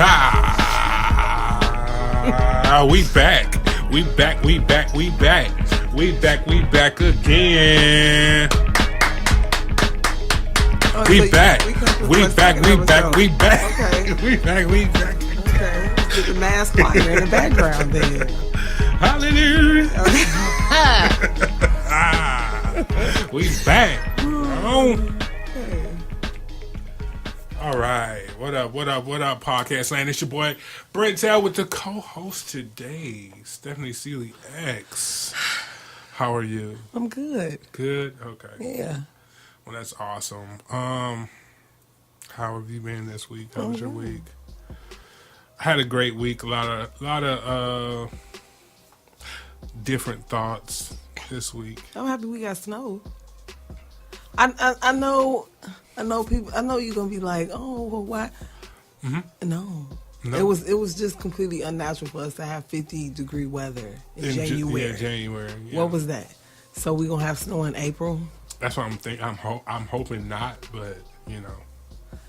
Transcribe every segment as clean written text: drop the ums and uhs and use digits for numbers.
We back. We back again. Oh, We so back. We back. Okay. We back. Okay. Let's get the mass choir in the background then. Hallelujah. We back. Okay. All right. What up, podcast land? It's your boy Bren'Tel with the co-host today, Stephanie Celie X. How are you? I'm good. Good? Okay. Yeah. Well, that's awesome. How have you been this week? How was your week? I had a great week. A lot of different thoughts this week. I'm happy we got snow. I know people. I know you're gonna be like, oh, well, why? Mm-hmm. No. It was just completely unnatural for us to have 50-degree weather in January. January. Yeah. What was that? So we gonna have snow in April? That's what I'm thinking. I'm hoping not, but you know,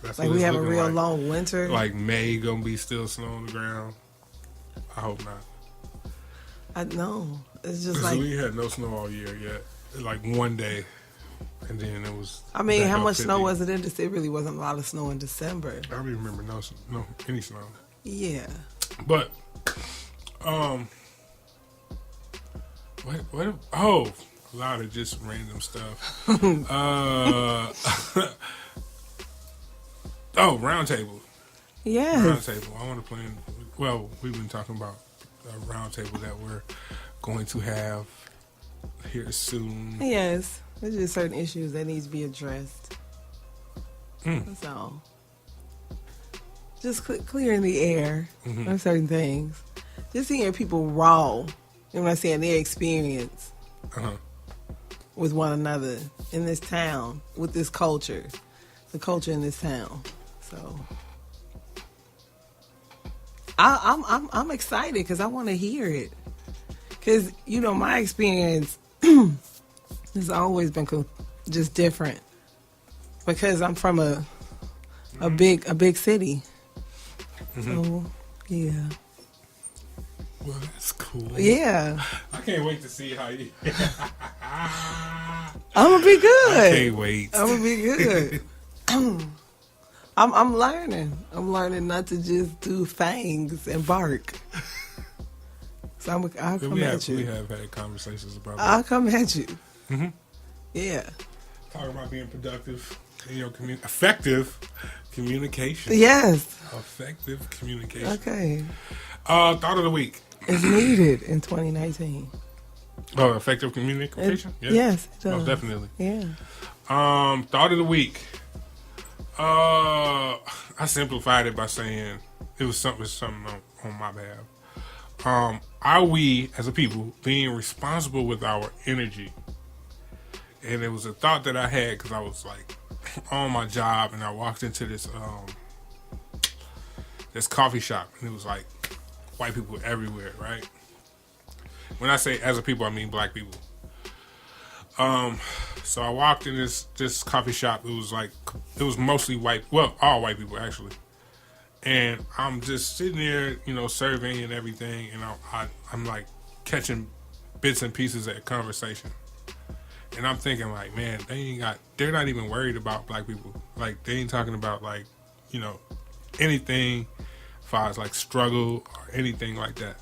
that's like what we it's have a looking real like. long winter. Like May gonna be still snow on the ground. I hope not. I know. It's just Because like we had no snow all year yet. Like one day, and then it was. I mean, how much 50. snow was it in December? It really wasn't a lot of snow in December. I don't even remember any snow. Yeah. But, what? Oh, a lot of just random stuff. Round table. Yes. Round table. I want to plan. Well, we've been talking about a round table that we're going to have here soon. Yes. There's just certain issues that needs to be addressed. That's all. Just clearing the air on certain things. Just hearing people raw, you know what I'm saying, their experience with one another in this town, with this culture, the culture in this town. So I'm excited because I want to hear it. Because, you know, my experience has always been just different because I'm from a big city. So, yeah. Well, that's cool. Yeah. I can't wait to see how you. I'm gonna be good. I can't wait. I'm gonna be good. I'm learning. I'm learning not to just do fangs and bark. So I'll come at you. We have had conversations about that. I'll come at you. Mm-hmm. Yeah. Talking about being productive in your effective communication. Yes. Effective communication. Okay. Thought of the week. It's needed in 2019. Oh, effective communication? Yes, it does. Most definitely. Yeah. Thought of the week. I simplified it by saying it was something on my behalf. Are we, as a people, being responsible with our energy? And it was a thought that I had because I was like on my job and I walked into this coffee shop and it was like white people everywhere, right? When I say as a people, I mean black people. So I walked in this coffee shop. It was mostly white, well, all white people actually. And I'm just sitting there, you know, surveying and everything, and I'm like catching bits and pieces of conversation. And I'm thinking like, man, they're not even worried about black people. Like they ain't talking about like, you know, anything as far as like struggle or anything like that.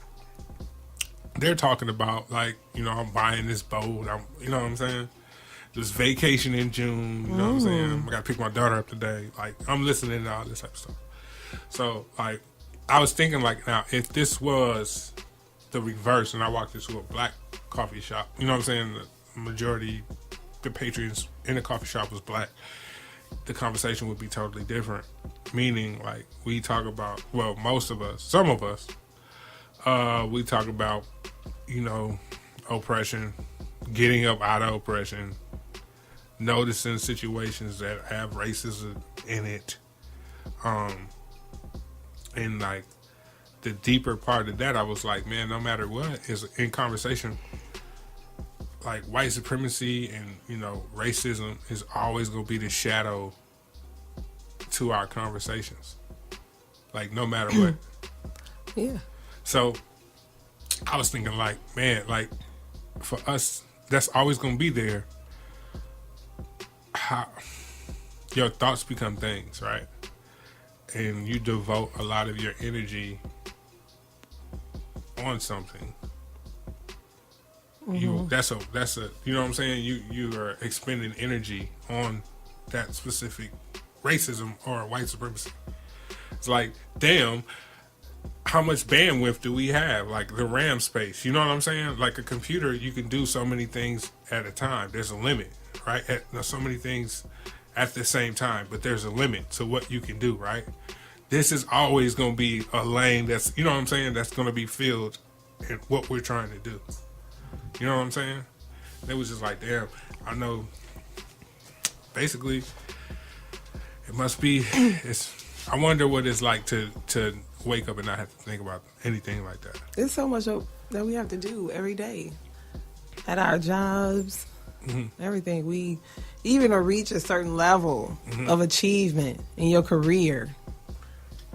They're talking about like, you know, I'm buying this boat. You know what I'm saying? This vacation in June. You know what I'm saying? I got to pick my daughter up today. Like I'm listening to all this type of stuff. So like, I was thinking like, now if this was the reverse and I walked into a black coffee shop, you know what I'm saying? The majority, the patrons in the coffee shop was black. The conversation would be totally different. Meaning like we talk about, well, most of us, some of us, we talk about, you know, oppression, getting up out of oppression, noticing situations that have racism in it. And like the deeper part of that, I was like, man, no matter what is in conversation, like white supremacy and, you know, racism is always going to be the shadow to our conversations. like no matter what. Yeah. So I was thinking, like, man, like for us, that's always gonna be there. How your thoughts become things, right? And you devote a lot of your energy on something. That's a you know what I'm saying? You are expending energy on that specific racism or white supremacy. It's like, damn, how much bandwidth do we have? Like the RAM space, you know what I'm saying? Like a computer, you can do so many things at a time. There's a limit, right? There's so many things at the same time, but there's a limit to what you can do, right? This is always going to be a lane that's, you know what I'm saying, that's going to be filled in what we're trying to do. You know what I'm saying? And it was just like, damn, I know, basically, it must be, I wonder what it's like to wake up and not have to think about anything like that. There's so much that we have to do every day at our jobs, everything. We even to reach a certain level of achievement in your career,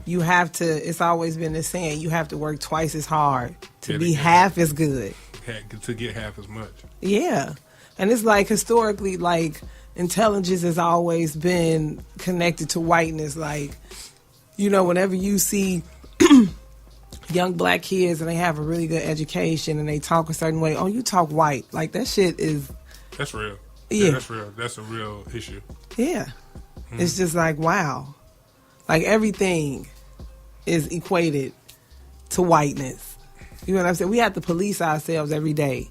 you have to, it's always been the saying, you have to work twice as hard to be half as good. To get half as much. Yeah. And it's like historically, like intelligence has always been connected to whiteness. Like, you know, whenever you see young black kids and they have a really good education and they talk a certain way, oh, you talk white. Like that shit is... That's real. Yeah. That's real. That's a real issue. Yeah. It's just like, wow. Like everything is equated to whiteness. You know what I'm saying? We have to police ourselves every day.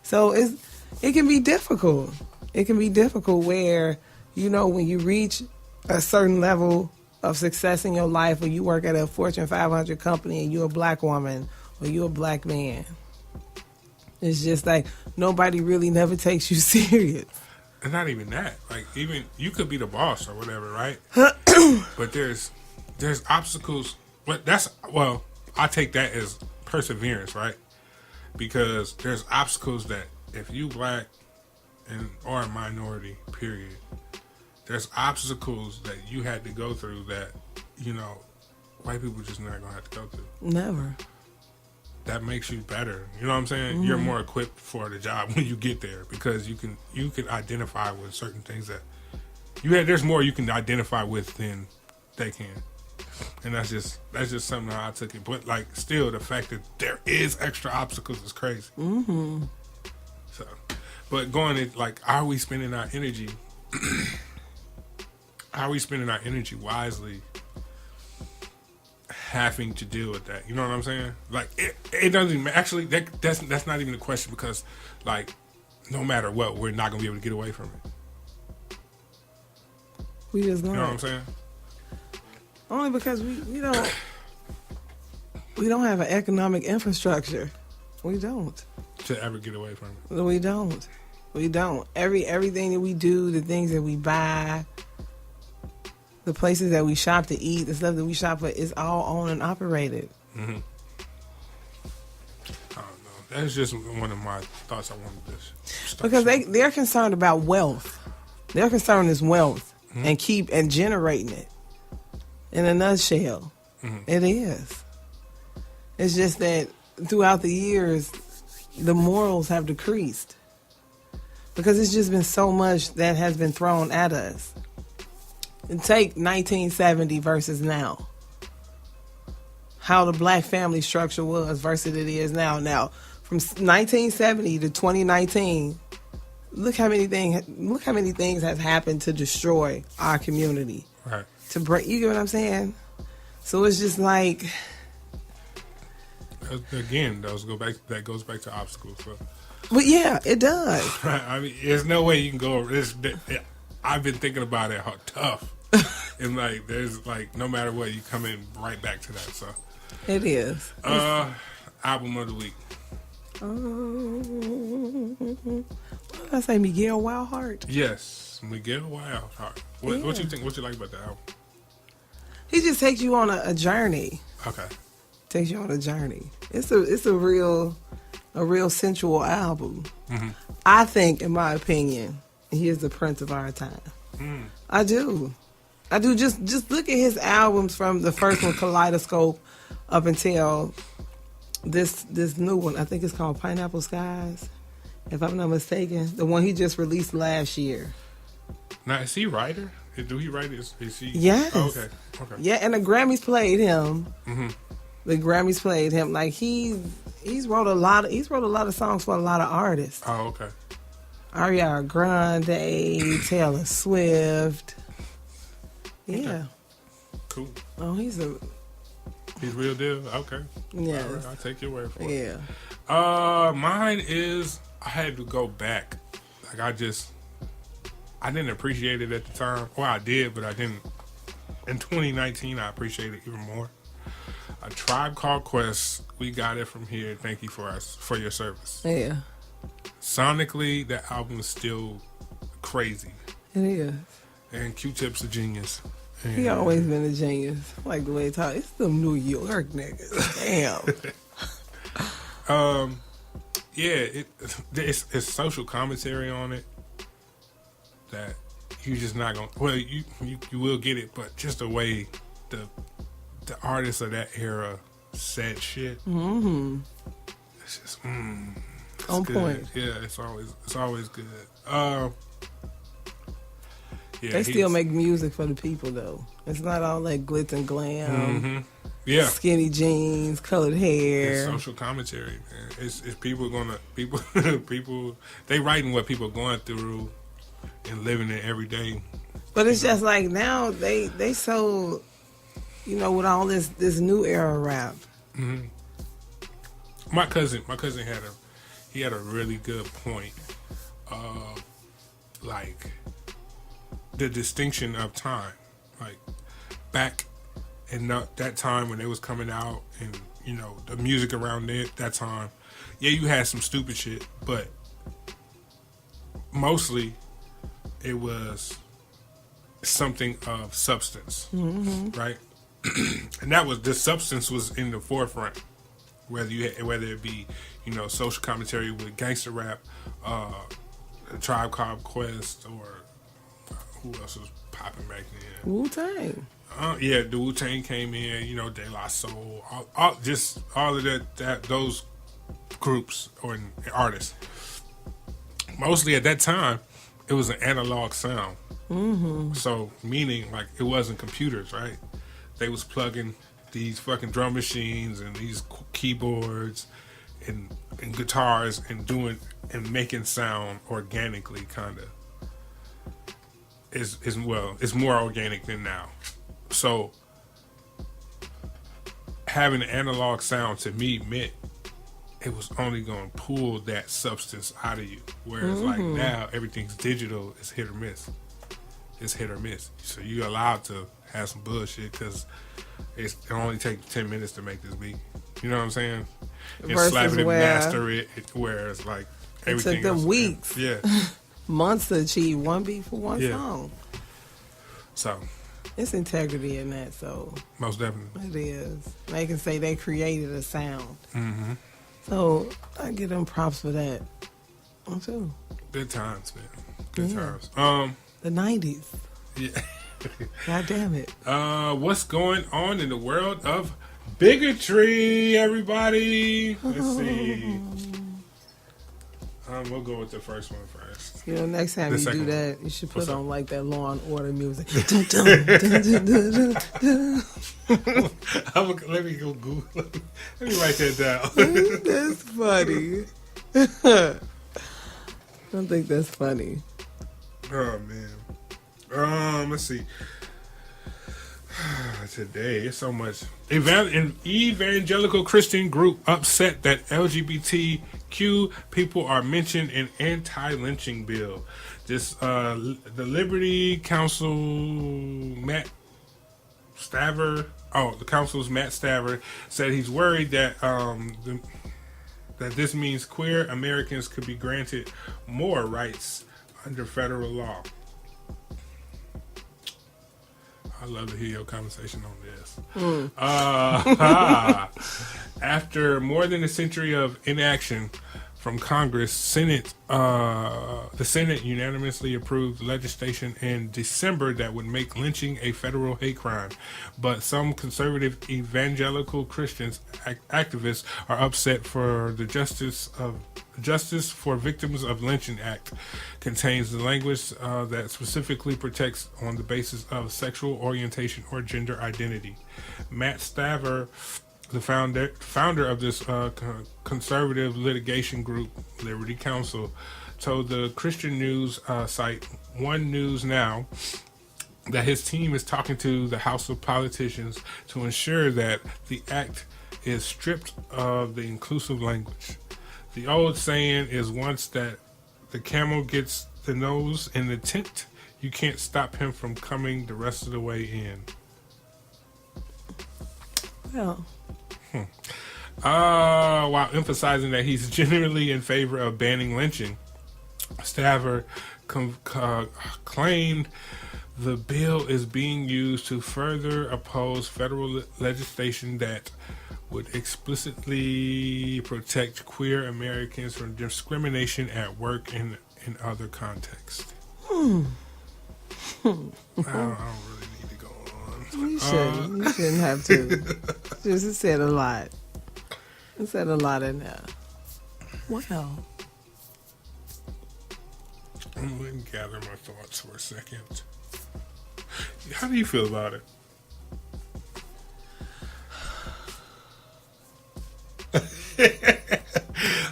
So it can be difficult. It can be difficult where, you know, when you reach a certain level of success in your life, or you work at a Fortune 500 company and you're a black woman or you're a black man, it's just like nobody really never takes you serious. And not even that. Like, even you could be the boss or whatever, right? But there's obstacles. But I take that as perseverance, right? Because there's obstacles that if you black or a minority, period, there's obstacles that you had to go through that, you know, white people just not gonna have to go through. Never. That makes you better. You know what I'm saying? You're more equipped for the job when you get there because you can identify with certain things that there's more you can identify with than they can. And that's just something that I took it. But like still the fact that there is extra obstacles is crazy. So but going it like, are we spending our energy wisely having to deal with that? You know what I'm saying? Like it doesn't even actually that's not even a question because like no matter what, we're not gonna be able to get away from it. We just not. You know what I'm saying? Only because we don't have an economic infrastructure. We don't. To ever get away from it. We don't. We don't. Everything that we do, the things that we buy, the places that we shop to eat, the stuff that we shop for is all owned and operated. I don't know. That's just one of my thoughts I wanted to because they're concerned about wealth. Their concern is wealth and generating it. In a nutshell, it is. It's just that throughout the years, the morals have decreased because it's just been so much that has been thrown at us. And take 1970 versus now. How the black family structure was versus it is now. Now, from 1970 to 2019, look how many things have happened to destroy our community. Right. To break, you get what I'm saying? So it's just like, again, that goes back to obstacles. So. But yeah, it does. Right. I mean, there's no way you can go. I've been thinking about it how tough, and like there's like no matter what, you come in right back to that. So it is. Album of the week. What did I say? Miguel WildHeart. Yes, Miguel WildHeart. What you think? What you like about the album? He just takes you on a journey. Okay. Takes you on a journey. It's a real sensual album. I think, in my opinion, he is the prince of our time. I do. I do. Just look at his albums from the first one, Kaleidoscope, up until this new one. I think it's called Pineapple Skies, if I'm not mistaken. The one he just released last year. Now, is he a writer? Do he write this? Is he? Yes. Oh, okay. Yeah, and the Grammys played him. Mm-hmm. The Grammys played him. Like he's wrote a lot of songs for a lot of artists. Oh, okay. Ariana Grande, Taylor Swift. Yeah. Okay. Cool. Oh, he's real deal. Okay. Yeah. All right, I'll take your word for it. Yeah. Mine is I had to go back. Like I didn't appreciate it at the time. Well, I did, but I didn't. In 2019, I appreciate it even more. A Tribe Called Quest. We got it from here. Thank you for your service. Yeah. Sonically, that album is still crazy. It is. And Q-Tip's a genius. And He always been a genius. Like the way he talk. It's them New York niggas. Damn. Yeah, it's social commentary on it that you're just not gonna. Well, you will get it, but just the way the artists of that era said shit. Mm-hmm. It's just it's on good. point. Yeah, it's always good. Yeah, they still make music for the people though. It's not all like glitz and glam. Mm-hmm. Yeah, skinny jeans, colored hair. It's social commentary, man. It's people they writing what people are going through and living it every day. But it's just like now they so, with all this new era rap. Mm-hmm. My cousin had a really good point of like the distinction of time, like back in that time when they was coming out and the music around that time. Yeah, you had some stupid shit, but mostly it was something of substance, right? And the substance was in the forefront. Whether it be social commentary with gangster rap, a Tribe Called Quest, or who else was popping back then? Wu-Tang. Yeah, the Wu-Tang came in. De La Soul, all of that those groups or artists. Mostly at that time, it was an analog sound. Mm-hmm. So meaning like it wasn't computers, right? They was plugging these fucking drum machines and these keyboards and guitars and doing and making sound organically, kind of. It's more organic than now. So having an analog sound to me meant it was only going to pull that substance out of you. Whereas like now everything's digital, it's hit or miss. It's hit or miss. So you're allowed to have some bullshit because it only takes 10 minutes to make this beat. You know what I'm saying? And slap it and master it, whereas like everything it took them else, weeks. Yeah. Months to achieve one beat for one song. So it's integrity in that, so most definitely it is. They can say they created a sound. Mm-hmm. So I give them props for that. Me too. Good times, man. Good times. The 90s. Yeah. God damn it. What's going on in the world of bigotry, everybody? Let's see. We'll go with the first one first. Next time you do that, you should put on like that Law and Order music. Let me go Google. Let me write that down. That's funny. I don't think that's funny. Oh man. Let's see. Today, it's so much. An evangelical Christian group upset that LGBTQ people are mentioned in anti-lynching bill. This, the Liberty Council, Matt Staver. Oh, the council's Matt Staver said he's worried that that this means queer Americans could be granted more rights under federal law. I'd love to hear your conversation on this. After more than a century of inaction from Congress, the Senate unanimously approved legislation in December that would make lynching a federal hate crime. But some conservative evangelical Christians activists are upset for the Justice for Victims of Lynching Act contains the language that specifically protects on the basis of sexual orientation or gender identity. Matt Staver, the founder of this conservative litigation group, Liberty Counsel, told the Christian news site One News Now that his team is talking to the House of Politicians to ensure that the act is stripped of the inclusive language. The old saying is, once that the camel gets the nose in the tent, you can't stop him from coming the rest of the way in. Well. While emphasizing that he's generally in favor of banning lynching, Staver claimed the bill is being used to further oppose federal legislation that would explicitly protect queer Americans from discrimination at work and in other contexts. I don't really need to go on. You shouldn't. You shouldn't have to. Just said a lot. It said a lot in there. Wow. I'm going to gather my thoughts for a second. How do you feel about it?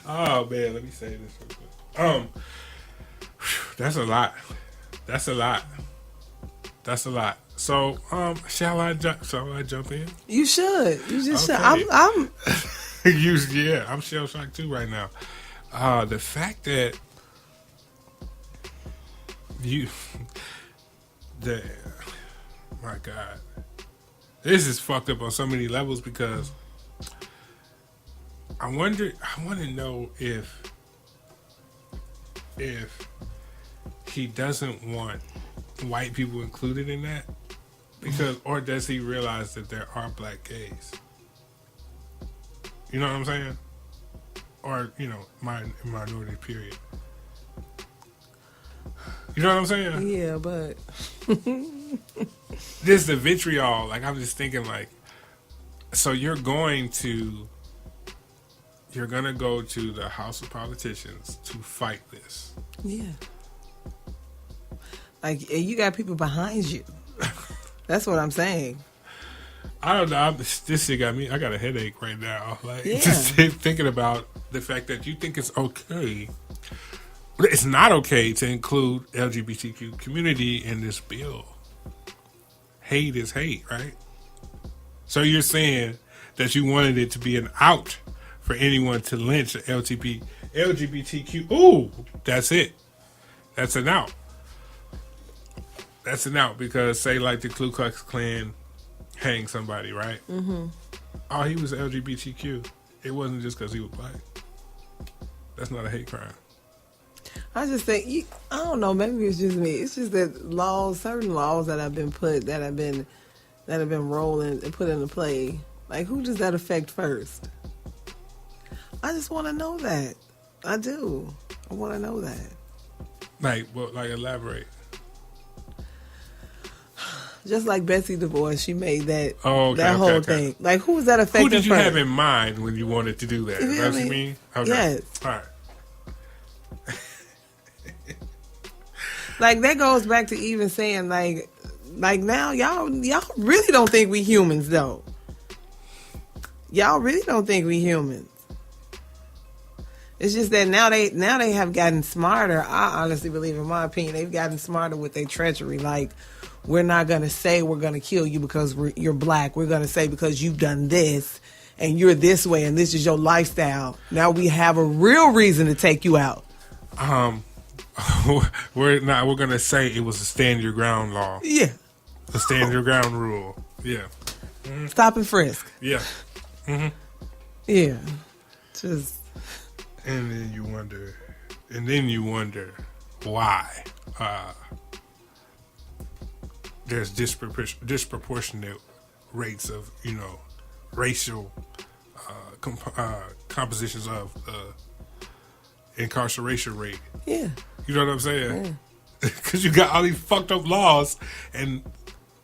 Oh man, let me say this real quick. That's a lot. So, shall I jump in? You should. You just Okay. should. I'm I'm shell shocked too right now. The fact that my God, this is fucked up on so many levels because I want to know if he doesn't want white people included in that, because, or does he realize that there are black gays? You know what I'm saying? Or, minority period. You know what I'm saying? Yeah, but This the vitriol. Like, I'm just thinking, like, so you're going to go to the House of Politicians to fight this. yeah. Like, you got people behind you. That's what I'm saying. I don't know. This shit got me. I got a headache right now. Like, Yeah. just thinking about the fact that you think it's okay. It's not okay to include LGBTQ community in this bill. Hate is hate, right? So you're saying that you wanted it to be an out for anyone to lynch the LGBTQ. Ooh, that's it. That's an out. That's an out because, say, like the Ku Klux Klan hang somebody, right? Mm-hmm. Oh, he was LGBTQ. It wasn't just because he was black. That's not a hate crime. I just think I don't know. Maybe it's just me. It's just that certain laws that have been rolling and put into play. Like, who does that affect first? I just want to know that. I do. I want to know that. Like, well, like elaborate. Just like Betsy DuBois, she made that Okay. whole thing. Like, who was that affecting? Who did you first? have in mind when you wanted to do that? You That's feel what you me? mean? Okay. Yes. All right. Like, that goes back to even saying, like now y'all really don't think we humans, though. Y'all really don't think we humans. It's just that now they have gotten smarter. I honestly believe, in my opinion, they've gotten smarter with their treachery. Like, we're not going to say we're going to kill you because you're black. We're going to say because you've done this and you're this way and this is your lifestyle. Now we have a real reason to take you out. We're going to say it was a stand your ground law. Yeah. The stand your ground rule. Yeah. Mm-hmm. Stop and frisk. Yeah. Mm-hmm. Yeah. Just. And then you wonder why there's disproportionate rates of, racial compositions of incarceration rate. Yeah. You know what I'm saying? Because you got all these fucked up laws, and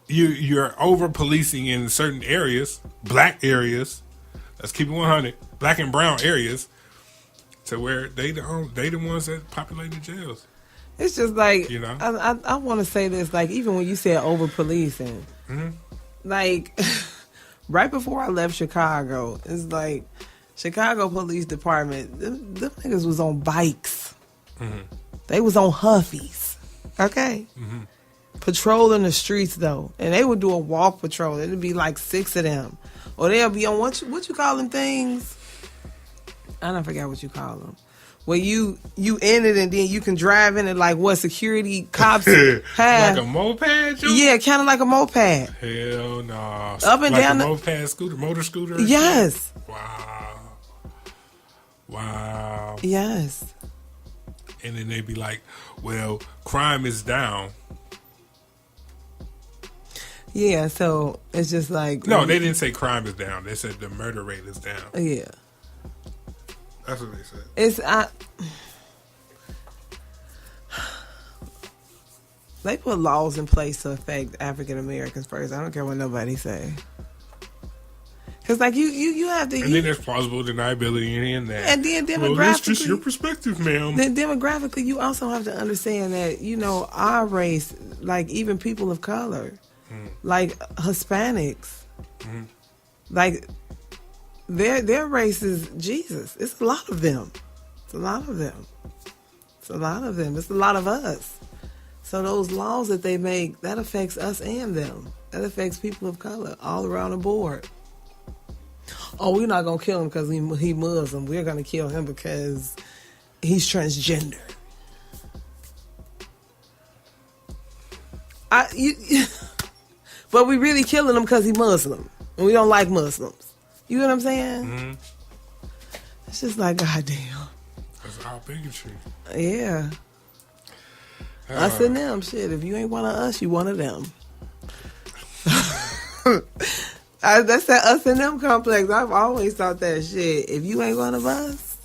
you're over policing in certain areas, black areas. Let's keep it 100. Black and brown areas, to where they the ones that populate the jails. It's just like, you know, I want to say this, like, even when you said over policing, like, right before I left Chicago, it's like Chicago Police Department, them niggas was on bikes. They was on Huffies. Okay? Patrolling the streets, though. And they would do a walk patrol. It'd be like 6 of them. Or they'll be on, what you call them things? I don't forget what you call them. Where you in it and then you can drive in it, like what security cops have. Like a moped? Yeah, kind of like a moped. Hell no. Up and like down a moped scooter, motor scooter? Yes. Wow. Yes. And then they'd be like, well, crime is down. Yeah, so it's just like... No, they didn't say crime is down. They said the murder rate is down. Yeah. That's what they said. They put laws in place to affect African Americans first. I don't care what nobody say. Because, like, you have to... And then there's plausible deniability in that. And then demographically... Well, that's just your perspective, ma'am. Then demographically, you also have to understand that, you know, our race, like, even people of color, like Hispanics, like, their race is Jesus. It's a lot of them. It's a lot of them. It's a lot of them. It's a lot of us. So those laws that they make, that affects us and them. That affects people of color all around the board. Oh, we're not going to kill him because he Muslim. We're going to kill him because he's transgender. But we really killing him because he's Muslim. And we don't like Muslims. You know what I'm saying? It's just like, goddamn. That's our bigotry. Yeah. Us and them. Shit, if you ain't one of us, you one of them. That's that us and them complex. I've always thought that shit. If you ain't one of us,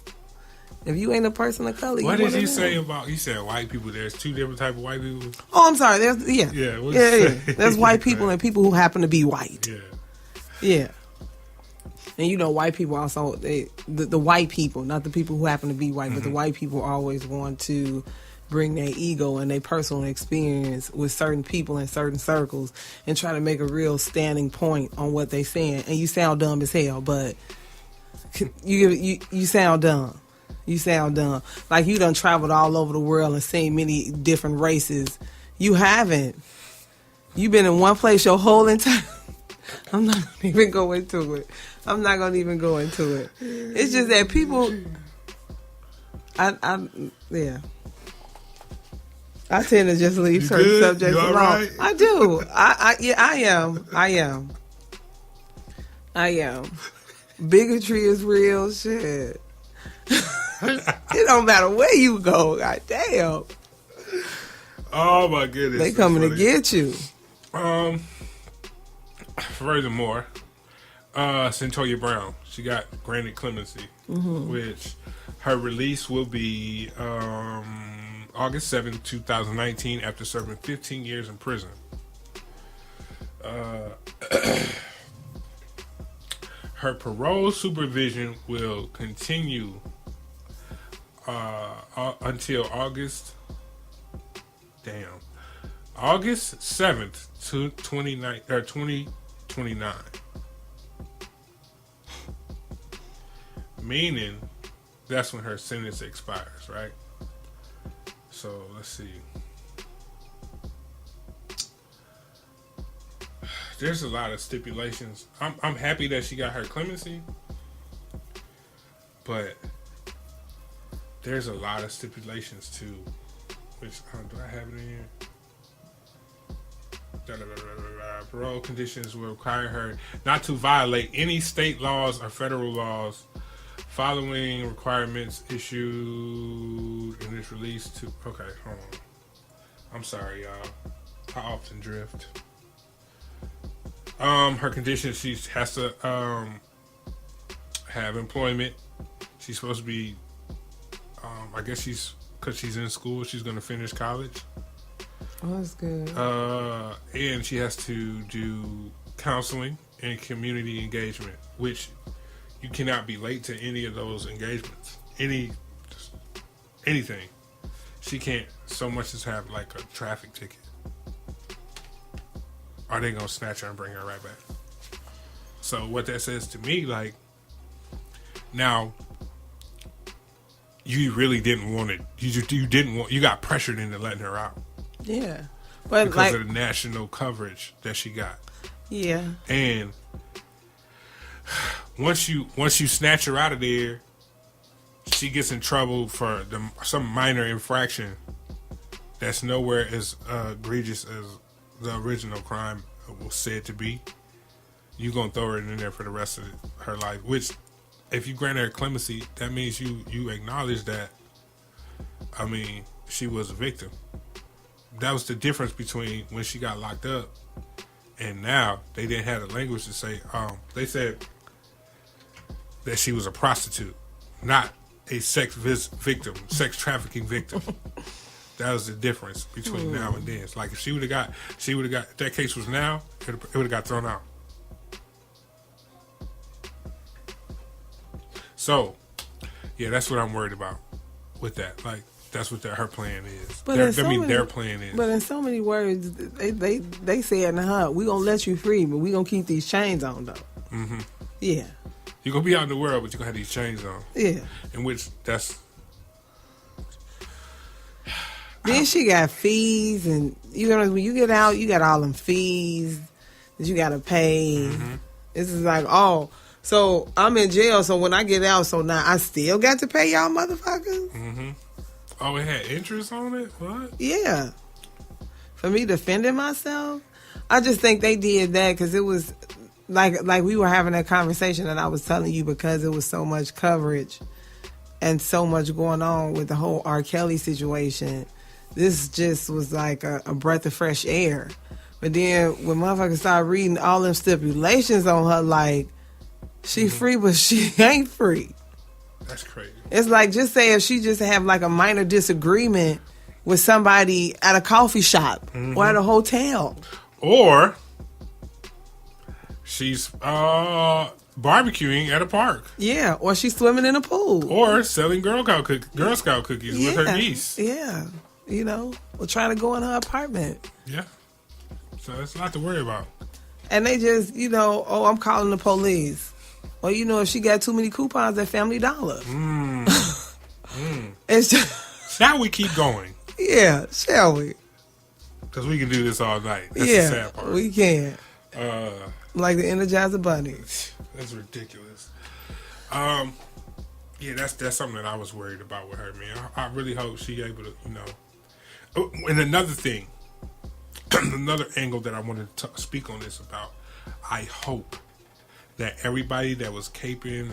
if you ain't a person of color, what you did one you of say them. about? You said white people. There's 2 different type of white people. Oh, I'm sorry. There's yeah. Yeah. There's white people and people who happen to be white. Yeah. And you know, white people also the white people, not the people who happen to be white, but the white people always want to bring their ego and their personal experience with certain people in certain circles and try to make a real standing point on what they saying. And you sound dumb as hell, but you sound dumb. You sound dumb. Like you done traveled all over the world and seen many different races. You haven't. You've been in one place your whole entire... I'm not going to even go into it. It's just that people... Yeah. I tend to just leave certain subjects alone. Right? I do. I am. Bigotry is real shit. It don't matter where you go. God damn. Oh my goodness. They coming to get you. Furthermore, Cyntoia Brown, she got granted clemency, which her release will be August 7th, 2019, after serving 15 years in prison. Her parole supervision will continue until August 7th, 2029. Meaning, that's when her sentence expires, right? So, let's see. There's a lot of stipulations. I'm happy that she got her clemency, but there's a lot of stipulations too. Which do I have it in here? Parole conditions will require her not to violate any state laws or federal laws following requirements issued in this release to... Okay, hold on. I'm sorry, y'all. I often drift. Her conditions, she has to have employment. She's supposed to be I guess because she's in school, she's going to finish college. Oh, that's good. And she has to do counseling and community engagement, which you cannot be late to any of those engagements. Anything. She can't so much as have like a traffic ticket. Are they gonna snatch her and bring her right back? So what that says to me, like, now you really didn't want it. You got pressured into letting her out. Yeah, but because of the national coverage that she got. Yeah, and once you snatch her out of there, she gets in trouble for some minor infraction that's nowhere as egregious as the original crime was said to be. You gonna throw her in there for the rest of her life. Which, if you grant her clemency, that means you acknowledge that. I mean, she was a victim. That was the difference between when she got locked up and now. They didn't have the language to say. They said that she was a prostitute, not a sex trafficking victim. That was the difference between now and then. It's like if if that case was now, it would have got thrown out. So, yeah, that's what I'm worried about with that. Like, that's what her plan is. But their plan is. But in so many words, they said, "Nah, we gonna let you free, but we gonna keep these chains on, though." Mm-hmm. Yeah. You're gonna be out in the world, but you're gonna have these chains on. Yeah. In which that's. Then she got fees, and when you get out, you got all them fees that you gotta pay. Mm-hmm. This is like, so I'm in jail, so when I get out, so now I still got to pay y'all motherfuckers? Mm-hmm. Oh, it had interest on it? What? Yeah. For me defending myself? I just think they did that because it was like we were having that conversation and I was telling you, because it was so much coverage and so much going on with the whole R. Kelly situation. This just was like a breath of fresh air. But then when motherfuckers started reading all them stipulations on her, like, she free, but she ain't free. That's crazy. It's like, just say if she just have like a minor disagreement with somebody at a coffee shop or at a hotel. Or she's barbecuing at a park. Yeah, or she's swimming in a pool. Or selling Girl Scout cookies with her niece. Yeah, or trying to go in her apartment. Yeah. So it's a lot to worry about. And they just, I'm calling the police. Or, if she got too many coupons at Family Dollar. It's just... Shall we keep going? Yeah, shall we? Because we can do this all night. That's the sad part. We can. Like the Energizer Bunny. That's ridiculous. Yeah, that's something that I was worried about with her, man. I really hope she able to, Oh, and another thing, another angle that I wanted to speak on this about, I hope that everybody that was caping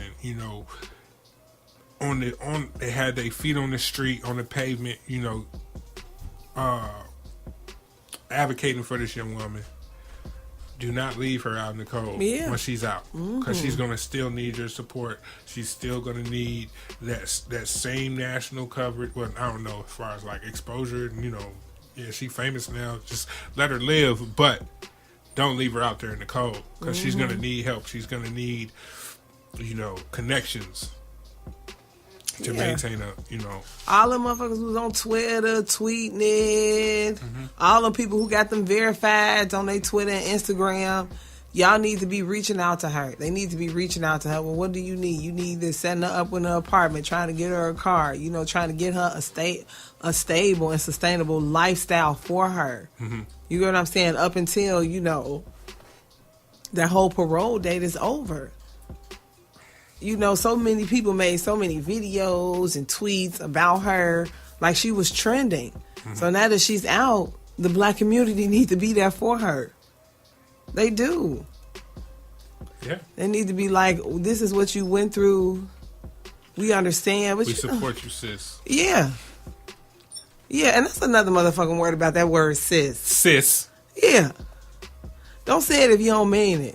and they had their feet on the street, on the pavement, advocating for this young woman, do not leave her out in the cold when she's out, because she's gonna still need your support. She's still gonna need that same national coverage. Well, I don't know as far as like exposure. She famous now. Just let her live, but don't leave her out there in the cold, because she's gonna need help. She's gonna need, connections to maintain all them motherfuckers who's on Twitter tweeting it. All them people who got them verified on their Twitter and Instagram. Y'all need to be reaching out to her. They need to be reaching out to her. Well, what do you need? You need to setting her up with an apartment, trying to get her a car, trying to get her a stable and sustainable lifestyle for her. You know what I'm saying? Up until, that whole parole date is over. So many people made so many videos and tweets about her, like she was trending. So now that she's out, the black community needs to be there for her. They do. Yeah. They need to be like, this is what you went through. We understand. We support you, sis. Yeah. Yeah, and that's another motherfucking word about that word, sis. Sis. Yeah. Don't say it if you don't mean it.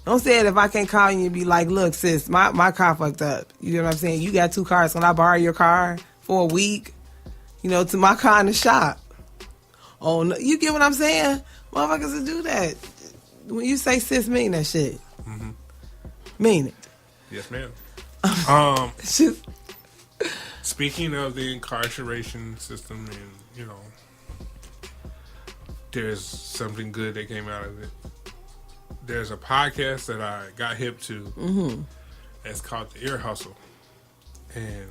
Don't say it if I can't call you and be like, look, sis, my car fucked up. You know what I'm saying? You got 2 cars. Can I borrow your car? for a week, to my kind of shop. Oh, no, you get what I'm saying? Motherfuckers will do that. When you say sis, mean that shit. Mm-hmm. Mean it. Yes, ma'am. Speaking of the incarceration system, and there's something good that came out of it. There's a podcast that I got hip to. Mm-hmm. It's called The Ear Hustle, and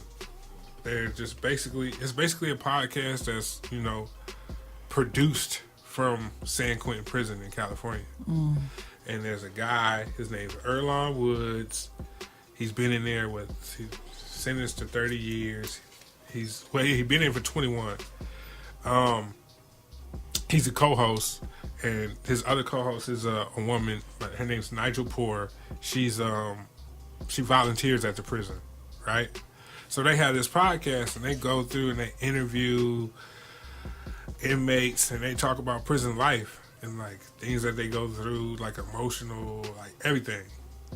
they're just basically a podcast that's produced from San Quentin Prison in California. Mm. And there's a guy, his name's Earlonne Woods. He's been in there he's sentenced to 30 years. He's been in for 21. He's a co-host, and his other co-host is a woman. Her name's Nigel Poor. She volunteers at the prison, right? So they have this podcast, and they go through and they interview inmates, and they talk about prison life and like things that they go through, like emotional, like everything.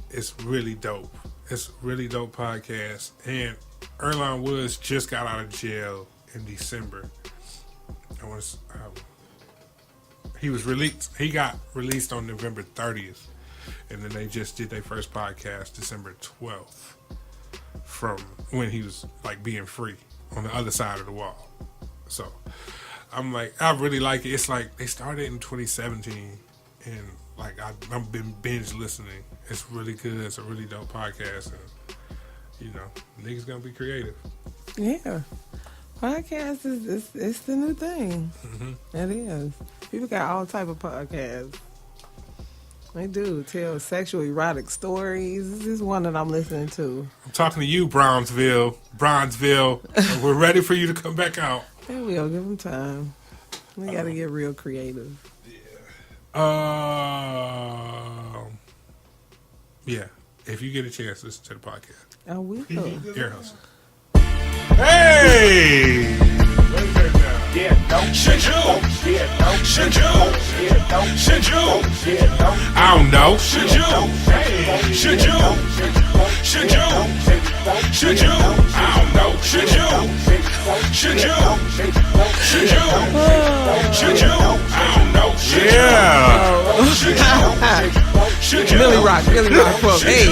It's really dope. It's a really dope podcast. And Earlonne Woods just got out of jail in December. He was released. He got released on November 30th, and then they just did their first podcast December 12th, from when he was like being free on the other side of the wall. So I'm like, I really like it. It's like they started in 2017, and like I've been binge listening. It's really good. It's a really dope podcast, and niggas gonna be creative. Yeah, podcast is it's the new thing. Mm-hmm. It is. People got all type of podcasts. They do tell sexual erotic stories. This is one that I'm listening to. I'm talking to you, Bronzeville. We're ready for you to come back out. They will. Give them time. We got to get real creative. Yeah. If you get a chance, listen to the podcast. I will. Ear Hustle. Hey! Should you? I don't know. Should you? I don't know. Should you? I don't know. Yeah. Millie Rock quote. Hey.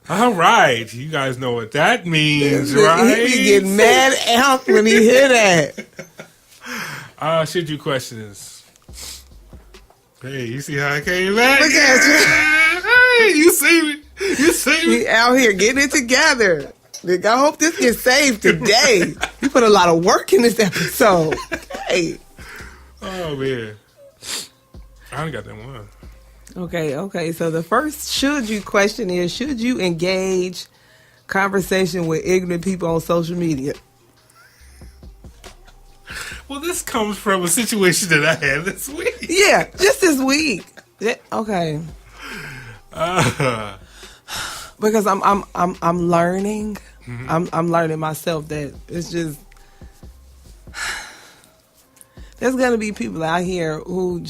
All right, you guys know what that means, right? He get mad out when he hear that. Should you questions? Hey, you see how I came back? Look at you. Hey, you see me? We out here getting it together. Look, I hope this gets saved today. You put a lot of work in this episode. Hey. Oh man, I only got that one. Okay. So the first should you question is, should you engage conversation with ignorant people on social media? Well, this comes from a situation that I had this week. Yeah, just this week. Okay. Because I'm learning. Mm-hmm. I'm learning myself that it's just there's gonna be people out here who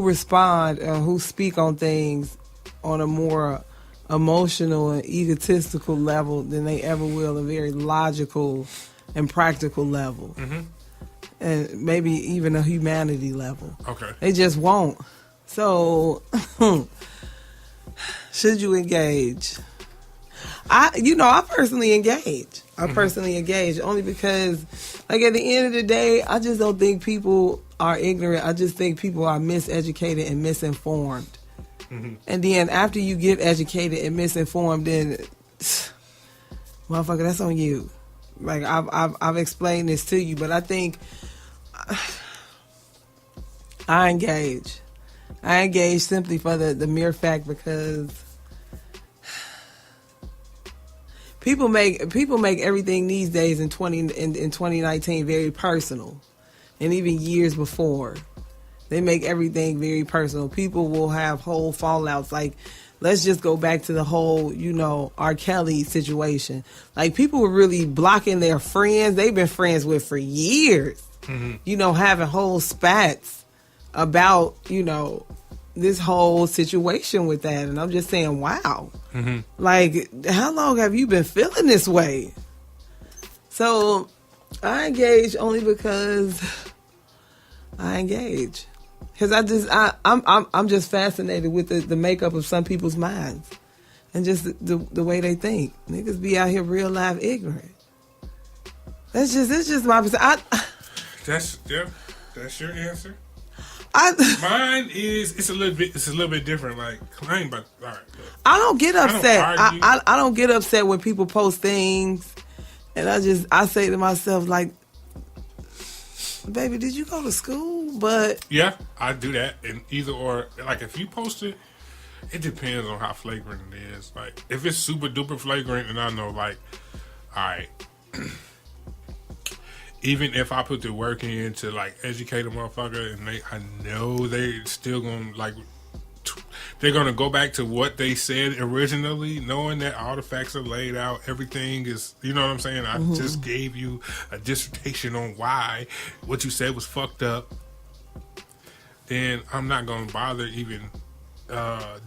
respond and who speak on things on a more emotional and egotistical level than they ever will a very logical and practical level. Mm-hmm. And maybe even a humanity level. Okay. They just won't. So, should you engage? I personally engage. I personally engage only because, like, at the end of the day, I just don't think people are ignorant. I just think people are miseducated and misinformed. Mm-hmm. And then after you get educated and misinformed, then, motherfucker, that's on you. Like, I've explained this to you, but I think I engage. I engage simply for the mere fact because people make everything these days in 2019 very personal, and even years before, they make everything very personal. People will have whole fallouts. Like, let's just go back to the whole, R. Kelly situation. Like, people were really blocking their friends they've been friends with for years. Mm-hmm. Having whole spats about, this whole situation with that, and I'm just saying, wow. Mm-hmm. Like, how long have you been feeling this way? So I engage only because I engage. Because I'm just fascinated with the makeup of some people's minds and just the way they think. Niggas be out here real life ignorant. It's just my That's your answer. Mine is it's a little bit different. Like I ain't about all right. Look, I don't get upset. I don't get upset when people post things, and I say to myself like, baby, did you go to school? But yeah, I do that. And either or, like if you post it, it depends on how flagrant it is. Like if it's super duper flagrant, and I know like, all right. Even if I put the work in to like educate a motherfucker, and I know they still gonna like, they're gonna go back to what they said originally, knowing that all the facts are laid out, everything is, you know what I'm saying? I just gave you a dissertation on why what you said was fucked up. Then I'm not gonna bother even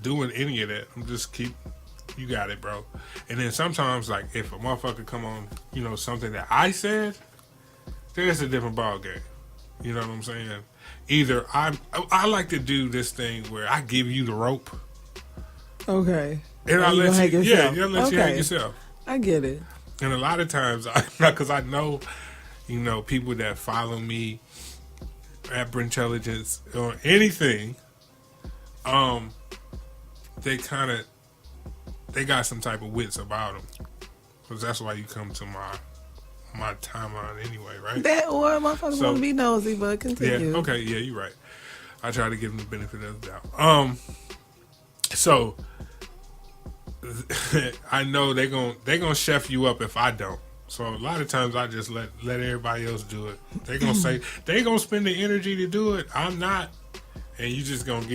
doing any of that. I'm just you got it, bro. And then sometimes like if a motherfucker come on, you know, something that I said. There's a different ball game. You know what I'm saying? Either I like to do this thing where I give you the rope. Okay. And I let you, you hang yourself. I get it. And a lot of times, because I know, you know, people that follow me at Bren'Tel or anything, they got some type of wits about them. Because that's why you come to my timeline anyway, right? That or motherfuckers want to be nosy, but continue. Yeah, okay, yeah, you're right. I try to give them the benefit of the doubt. So I know they gonna chef you up if I don't. So a lot of times I just let everybody else do it. They gonna say they gonna spend the energy to do it. I'm not, and you gonna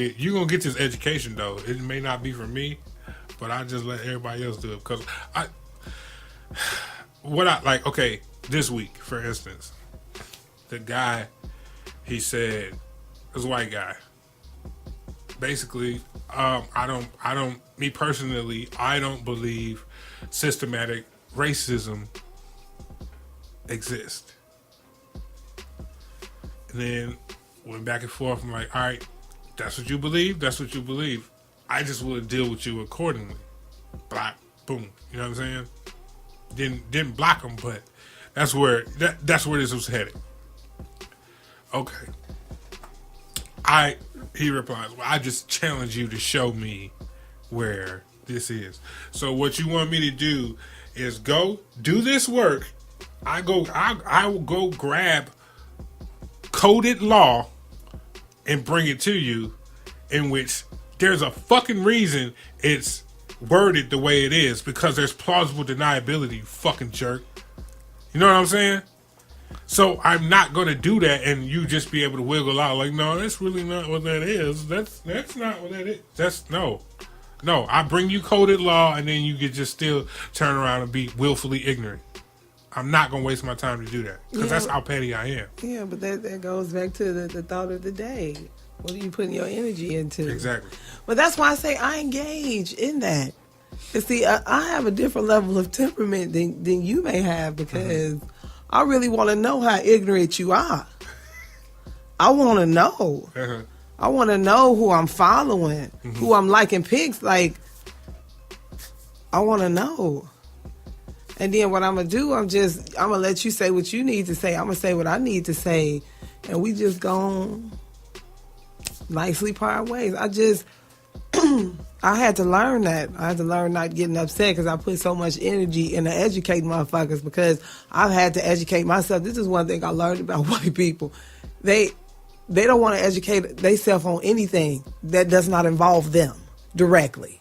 get this education though. It may not be for me, but I just let everybody else do it because this week, for instance, the guy, he said, this white guy, basically, me personally, I don't believe systematic racism exists. And then went back and forth. I'm like, all right, that's what you believe. That's what you believe. I just will deal with you accordingly. Block, boom. You know what I'm saying? Didn't block him, but that's where this was headed. Okay. He replies, well, I just challenge you to show me where this is. So what you want me to do is go do this work. I will go grab coded law and bring it to you, in which there's a fucking reason it's worded the way it is, because there's plausible deniability, you fucking jerk. You know what I'm saying? So I'm not going to do that and you just be able to wiggle out like, no, that's really not what that is. That's not what that is. That's no. I bring you coded law and then you could just still turn around and be willfully ignorant. I'm not going to waste my time to do that because that's how petty I am. Yeah, but that goes back to the thought of the day. What are you putting your energy into? Exactly. But that's why I say I engage in that. You see, I have a different level of temperament than you may have because I really want to know how ignorant you are. I want to know. I want to know who I'm following, who I'm liking pics. Like, I want to know. And then what I'm going to do, I'm going to let you say what you need to say. I'm going to say what I need to say. And we just going nicely part ways. I had to learn that. I had to learn not getting upset because I put so much energy into educating motherfuckers because I've had to educate myself. This is one thing I learned about white people. They don't want to educate themselves on anything that does not involve them directly.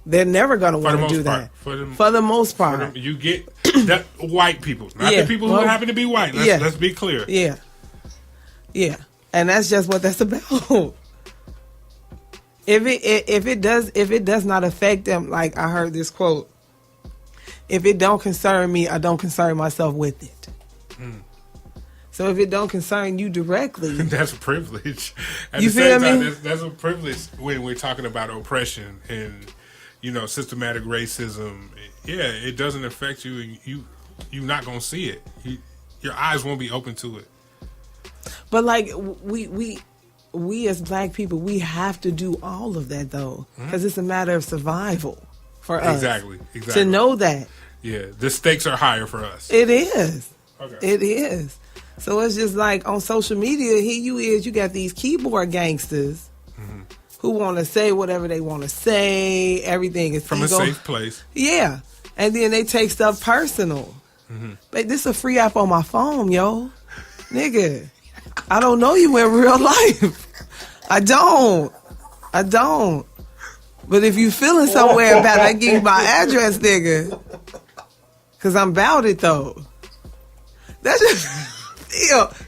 They're never going to want to do that. For the most part. You get that white people, not the people who happen to be white. Let's be clear. Yeah. And that's just what that's about. If it does not affect them, like I heard this quote, if it don't concern me, I don't concern myself with it. So if it don't concern you directly, that's a privilege. At you the same feel me? time, that's a privilege when we're talking about oppression and systematic racism. Yeah, it doesn't affect you, and you're not gonna see it. Your eyes won't be open to it. But like we as black people, we have to do all of that though, because it's a matter of survival for us. Exactly. To know that. Yeah, the stakes are higher for us. It is. Okay. It is. So it's just like on social media, you got these keyboard gangsters who want to say whatever they want to say. Everything is from a safe place. Yeah. And then they take stuff personal. But this is a free app on my phone, yo. Nigga, I don't know you in real life. I don't. But if you feeling somewhere about it, I give you my address, nigga. Because I'm about it, though. That's just,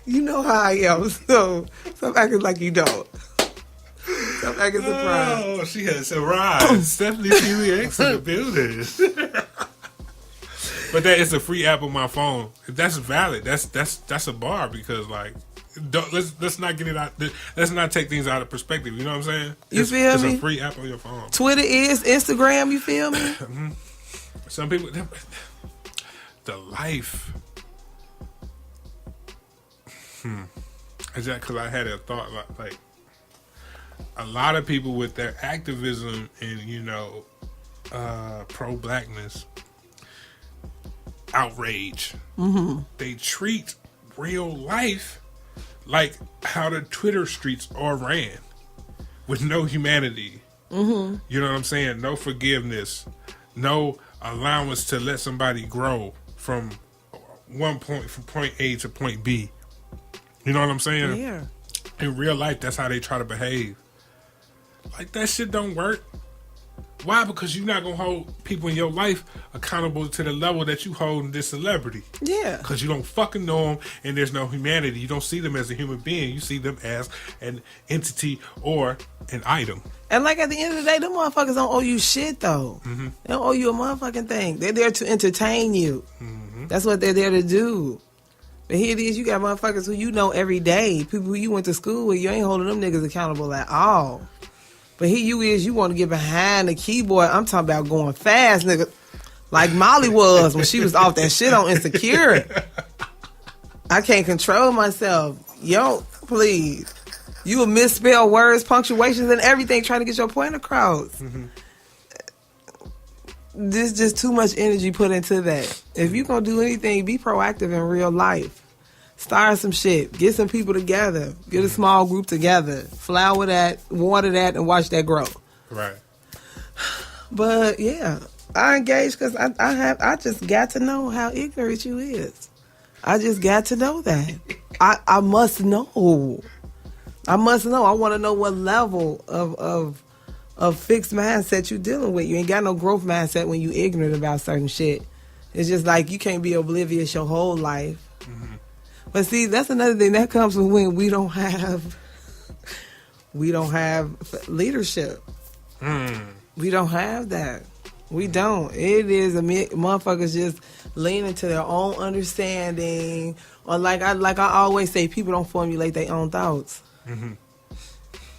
you know how I am. So stop acting like you don't. Stop acting surprised. Oh, she has arrived. Stephanie PVX in the building. But that is a free app on my phone. That's valid. That's a bar because let's not get it out. Let's not take things out of perspective. You know what I'm saying? You feel me? It's a free app on your phone. Twitter is Instagram. You feel me? Some people, the life. Is that because I had a thought like a lot of people with their activism and pro-blackness. Outrage. They treat real life like how the Twitter streets are ran, with no humanity. You know what I'm saying? No forgiveness, no allowance to let somebody grow from point A to point B. You know what I'm saying? Yeah. In real life, that's how they try to behave. Like, that shit don't work. Why? Because you're not going to hold people in your life accountable to the level that you hold in this celebrity. Yeah. Because you don't fucking know them and there's no humanity. You don't see them as a human being. You see them as an entity or an item. And like at the end of the day, them motherfuckers don't owe you shit though. They don't owe you a motherfucking thing. They're there to entertain you. That's what they're there to do. But here it is, you got motherfuckers who you know every day. People who you went to school with, you ain't holding them niggas accountable at all. But here you want to get behind the keyboard. I'm talking about going fast, nigga. Like Molly was when she was off that shit on Insecure. I can't control myself. Yo, please. You will misspell words, punctuations, and everything trying to get your point across. There's just too much energy put into that. If you going to do anything, be proactive in real life. Start some shit. Get some people together. Get a small group together. Flower that, water that, and watch that grow. Right. But yeah, I engaged because I just got to know how ignorant you is. I just got to know that. I must know. I must know. I want to know what level of fixed mindset you dealing with. You ain't got no growth mindset when you ignorant about certain shit. It's just like you can't be oblivious your whole life. But see, that's another thing that comes from when we don't have leadership. We don't have that. We don't. It is motherfuckers just lean into their own understanding, or like I always say, people don't formulate their own thoughts.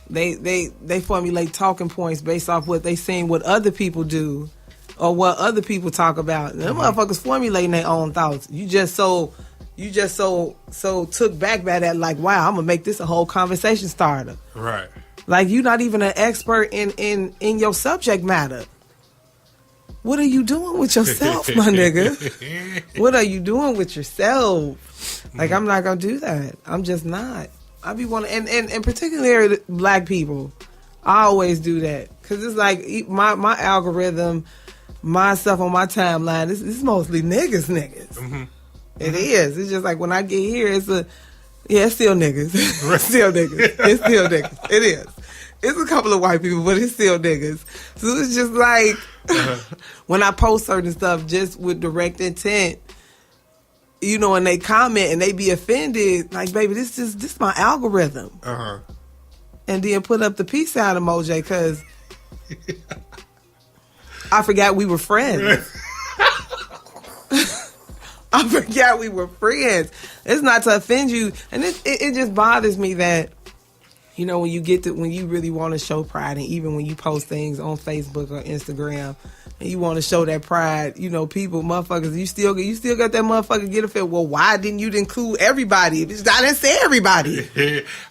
They formulate talking points based off what they seen what other people do, or what other people talk about. And them motherfuckers formulating their own thoughts. You just so took back by that, like, wow, I'm gonna make this a whole conversation starter. Right. Like, you're not even an expert in your subject matter. What are you doing with yourself, my nigga? What are you doing with yourself? Like, I'm not gonna do that. I'm just not. I be wanting, and particularly black people, I always do that. Cause it's like my algorithm, my stuff on my timeline, this is mostly niggas. It is. It's just like when I get here, it's still niggas. It's still niggas. It's still niggas. It is. It's a couple of white people, but it's still niggas. So it's just like when I post certain stuff just with direct intent, and they comment and they be offended, like, baby, this my algorithm. And then put up the peace out emoji because I forgot we were friends. I forgot we were friends. It's not to offend you. And it just bothers me that, you know, when you really want to show pride, and even when you post things on Facebook or Instagram, and you want to show that pride, you know, people, motherfuckers, you still got that motherfucker get a fit. Well, why didn't you include everybody? I didn't say everybody.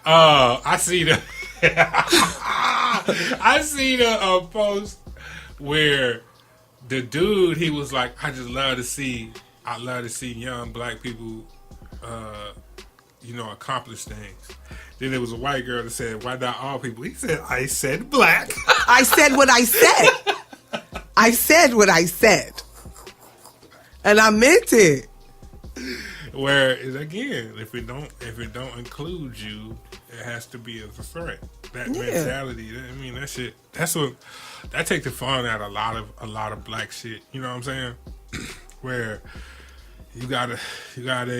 I see the I see the post where the dude, he was like, I love to see young black people, you know, accomplish things. Then there was a white girl that said, why not all people? He said, I said black. I said what I said. I said what I said. And I meant it. Where, again, if it don't include you, it has to be as a threat. That mentality, I mean, that shit, that take the fun out of a lot of black shit. You know what I'm saying? Where you gotta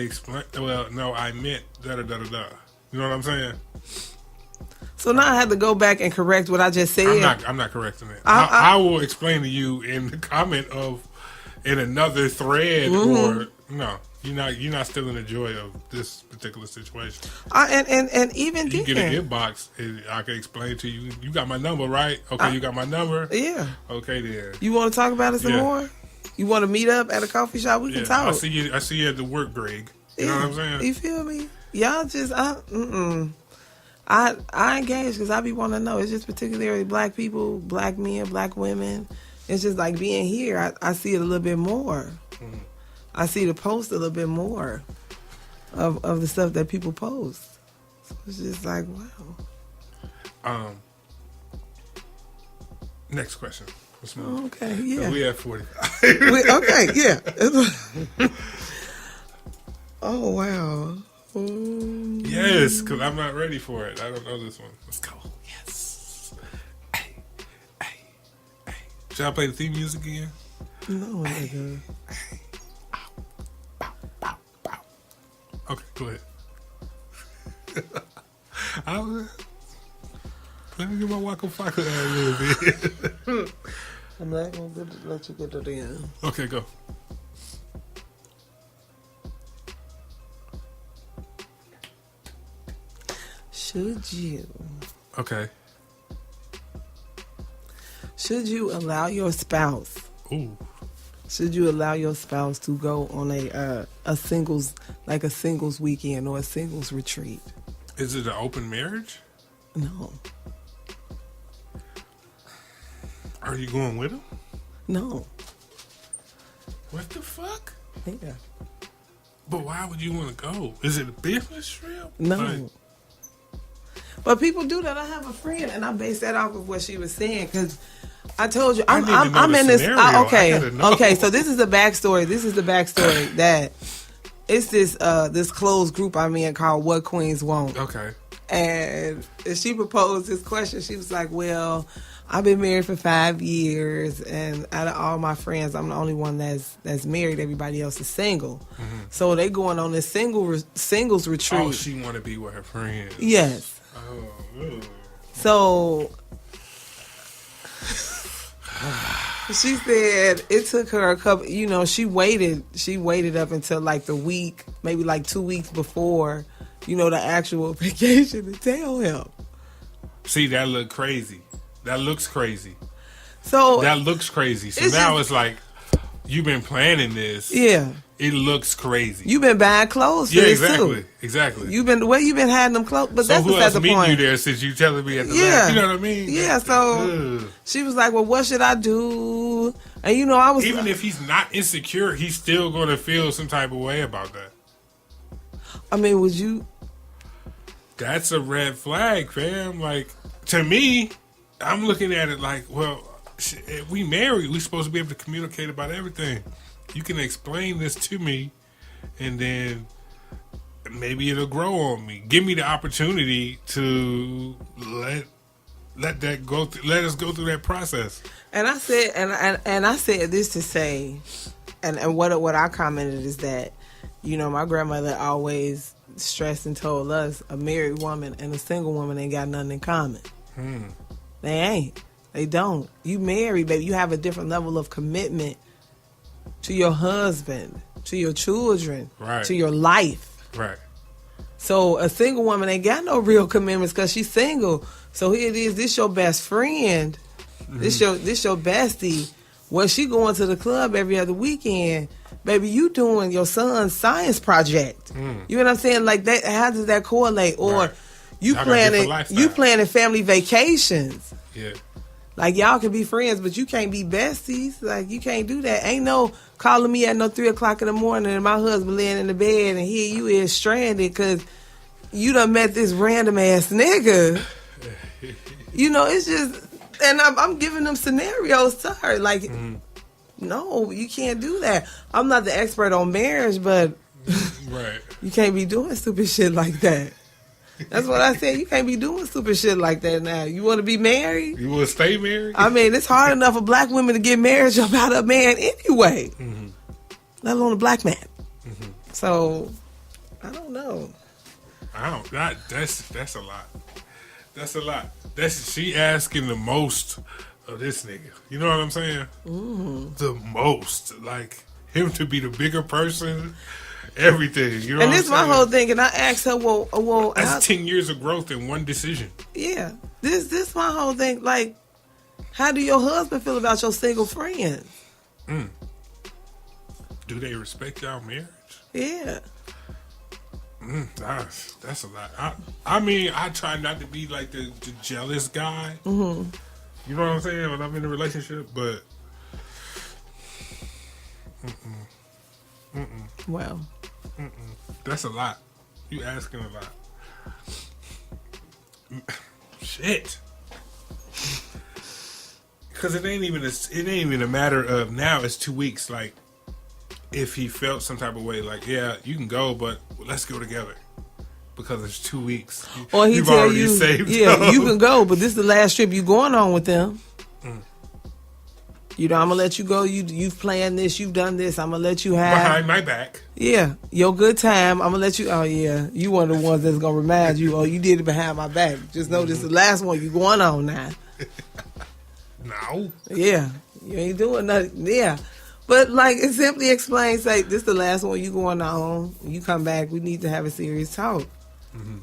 explain. Well, no, I meant da da da da da. You know what I'm saying? So now I have to go back and correct what I just said. I'm not correcting it. I will explain to you in the comment in another thread, or no, you're not still in the joy of this particular situation. And even you get an inbox, and I can explain to you. You got my number, right? Okay, you got my number. Yeah. Okay, then. You want to talk about it some more? You want to meet up at a coffee shop? We can talk. I see you at the work, Greg. You know what I'm saying? You feel me? Y'all just I engage because I be wanting to know. It's just particularly black people, black men, black women. It's just like being here. I see it a little bit more. Mm-hmm. I see the post a little bit more of the stuff that people post. So it's just like, wow. Next question. Okay, yeah. We at 45. Okay, yeah. Oh, wow. Yes, because I'm not ready for it. I don't know this one. Let's go. Yes. Hey. Should I play the theme music again? No, nigga. Hey. Bow, bow, bow. Okay, go ahead. Let me get my Waka Flocka a little bit. I'm not going to let you get it in. Okay, go. Should you? Okay. Should you allow your spouse? Ooh. Should you allow your spouse to go on a singles weekend or a singles retreat? Is it an open marriage? No. Are you going with him? No. What the fuck? Yeah. But why would you want to go? Is it a business trip? No. But people do that. I have a friend, and I base that off of what she was saying, because I told you I'm in this. Okay. So this is the backstory. That it's this closed group I'm in called What Queens Want. Okay. And she proposed this question. She was like, "Well, I've been married for 5 years, and out of all my friends, I'm the only one that's married. Everybody else is single. Mm-hmm. So they going on this singles retreat. Oh, she want to be with her friends. Yes. Oh. So she said it took her a couple. You know, she waited up until like the week, maybe like 2 weeks before, you know, the actual vacation to tell him. See, that looked crazy. That looks crazy. So that looks crazy. So now it's like you've been planning this. Yeah. It looks crazy. You've been buying clothes for this too. Exactly. You've been hiding them clothes, but so that's who else the meeting point. You there since you telling me at the last, you know what I mean? Yeah. So she was like, "Well, what should I do?" And you know, I was even if he's not insecure, he's still going to feel some type of way about that. I mean, would you? That's a red flag, fam. Like to me, I'm looking at it like, well, if we married, we supposed to be able to communicate about everything. You can explain this to me, and then maybe it'll grow on me. Give me the opportunity to let that go. Let us go through that process. And I said, and I said this to say, and what I commented is that, you know, my grandmother always stressed and told us a married woman and a single woman ain't got nothing in common. They ain't. They don't. You married, baby. You have a different level of commitment to your husband. to your children, right, to your life. Right. So a single woman ain't got no real commitments because she's single. So here it is. This your best friend. Mm-hmm. This your bestie. Well, she going to the club every other weekend. Baby, you doing your son's science project. You know what I'm saying? Like that. How does that correlate? Or you planning family vacations. Yeah. Like y'all can be friends, but you can't be besties. Like you can't do that. Ain't no calling me at no 3:00 in the morning and my husband laying in the bed and here you is stranded because you done met this random ass nigga. You know, it's just, and I'm giving them scenarios to her. Like, no, you can't do that. I'm not the expert on marriage, but right. You can't be doing stupid shit like that. That's what I said. You can't be doing stupid shit like that now. You want to be married? You want to stay married? I mean, it's hard enough for black women to get married about a man anyway, let alone a black man. So, I don't know. That's a lot. That's a lot. She asking the most of this nigga. You know what I'm saying? The most. Like, him to be the bigger person. Everything, you know. And this is my whole thing. And I asked her, well, that's 10 years of growth in one decision. Yeah, this my whole thing. Like, how do your husband feel about your single friends? Do they respect y'all marriage? Yeah. That's a lot. I mean, I try not to be like the jealous guy. You know what I'm saying? When I'm in a relationship, but. Well. That's a lot. You asking a lot. Shit. Because it ain't even a matter of now. It's 2 weeks. Like, if he felt some type of way, like, yeah, you can go, but let's go together. Because it's 2 weeks. Or he tell you, yeah, up. You can go, but this is the last trip you going on with them. You know, I'm going to let you go. You've planned this. You've done this. I'm going to let you have. Behind my back. Yeah. Your good time. I'm going to let you. Oh, yeah. You one of the ones that's going to remind you, you did it behind my back. Just know this is the last one you going on now. No. Yeah. You ain't doing nothing. Yeah. But, like, it simply explains, like, this is the last one you going on. When you come back, we need to have a serious talk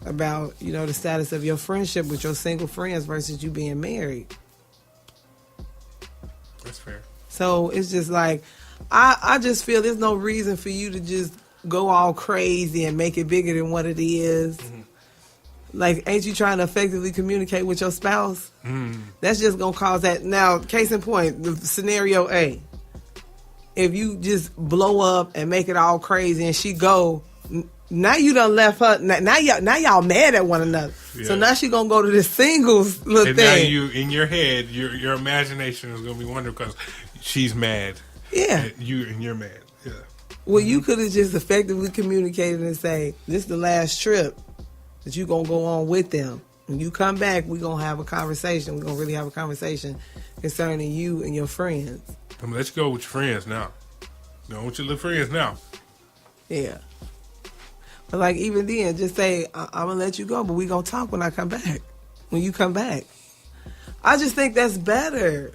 about, you know, the status of your friendship with your single friends versus you being married. That's fair. So it's just like, I just feel there's no reason for you to just go all crazy and make it bigger than what it is. Like, ain't you trying to effectively communicate with your spouse? That's just going to cause that. Now, case in point, the scenario A. If you just blow up and make it all crazy and she go, now you done left her. Now y'all mad at one another. Yeah. So now she gonna go to this singles little and thing. Now you in your head, your imagination is gonna be wondering because she's mad. Yeah. And you're mad. Yeah. Well, you could have just effectively communicated and say, "This is the last trip that you gonna go on with them. When you come back, we gonna have a conversation. We gonna really have a conversation concerning you and your friends." I'm gonna let you go with your friends now. Go with your little friends now. Yeah. But like even then, just say, I'm gonna let you go, but we gonna talk when I come back. When you come back, I just think that's better.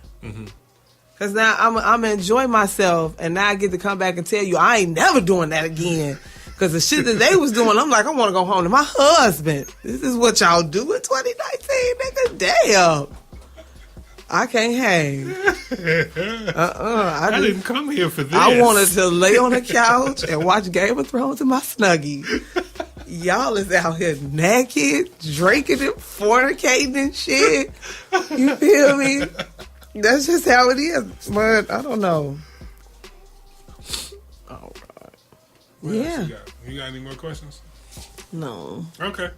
Cause now I'm enjoy myself, and now I get to come back and tell you I ain't never doing that again. Cause the shit that they was doing, I'm like, I want to go home to my husband. This is what y'all do in 2019, nigga. Damn. I can't hang. I didn't come here for this. I wanted to lay on the couch and watch Game of Thrones in my Snuggie. Y'all is out here naked, drinking and fornicating and shit. You feel me? That's just how it is. But I don't know. Oh, God. What yeah. You got any more questions? No. Okay.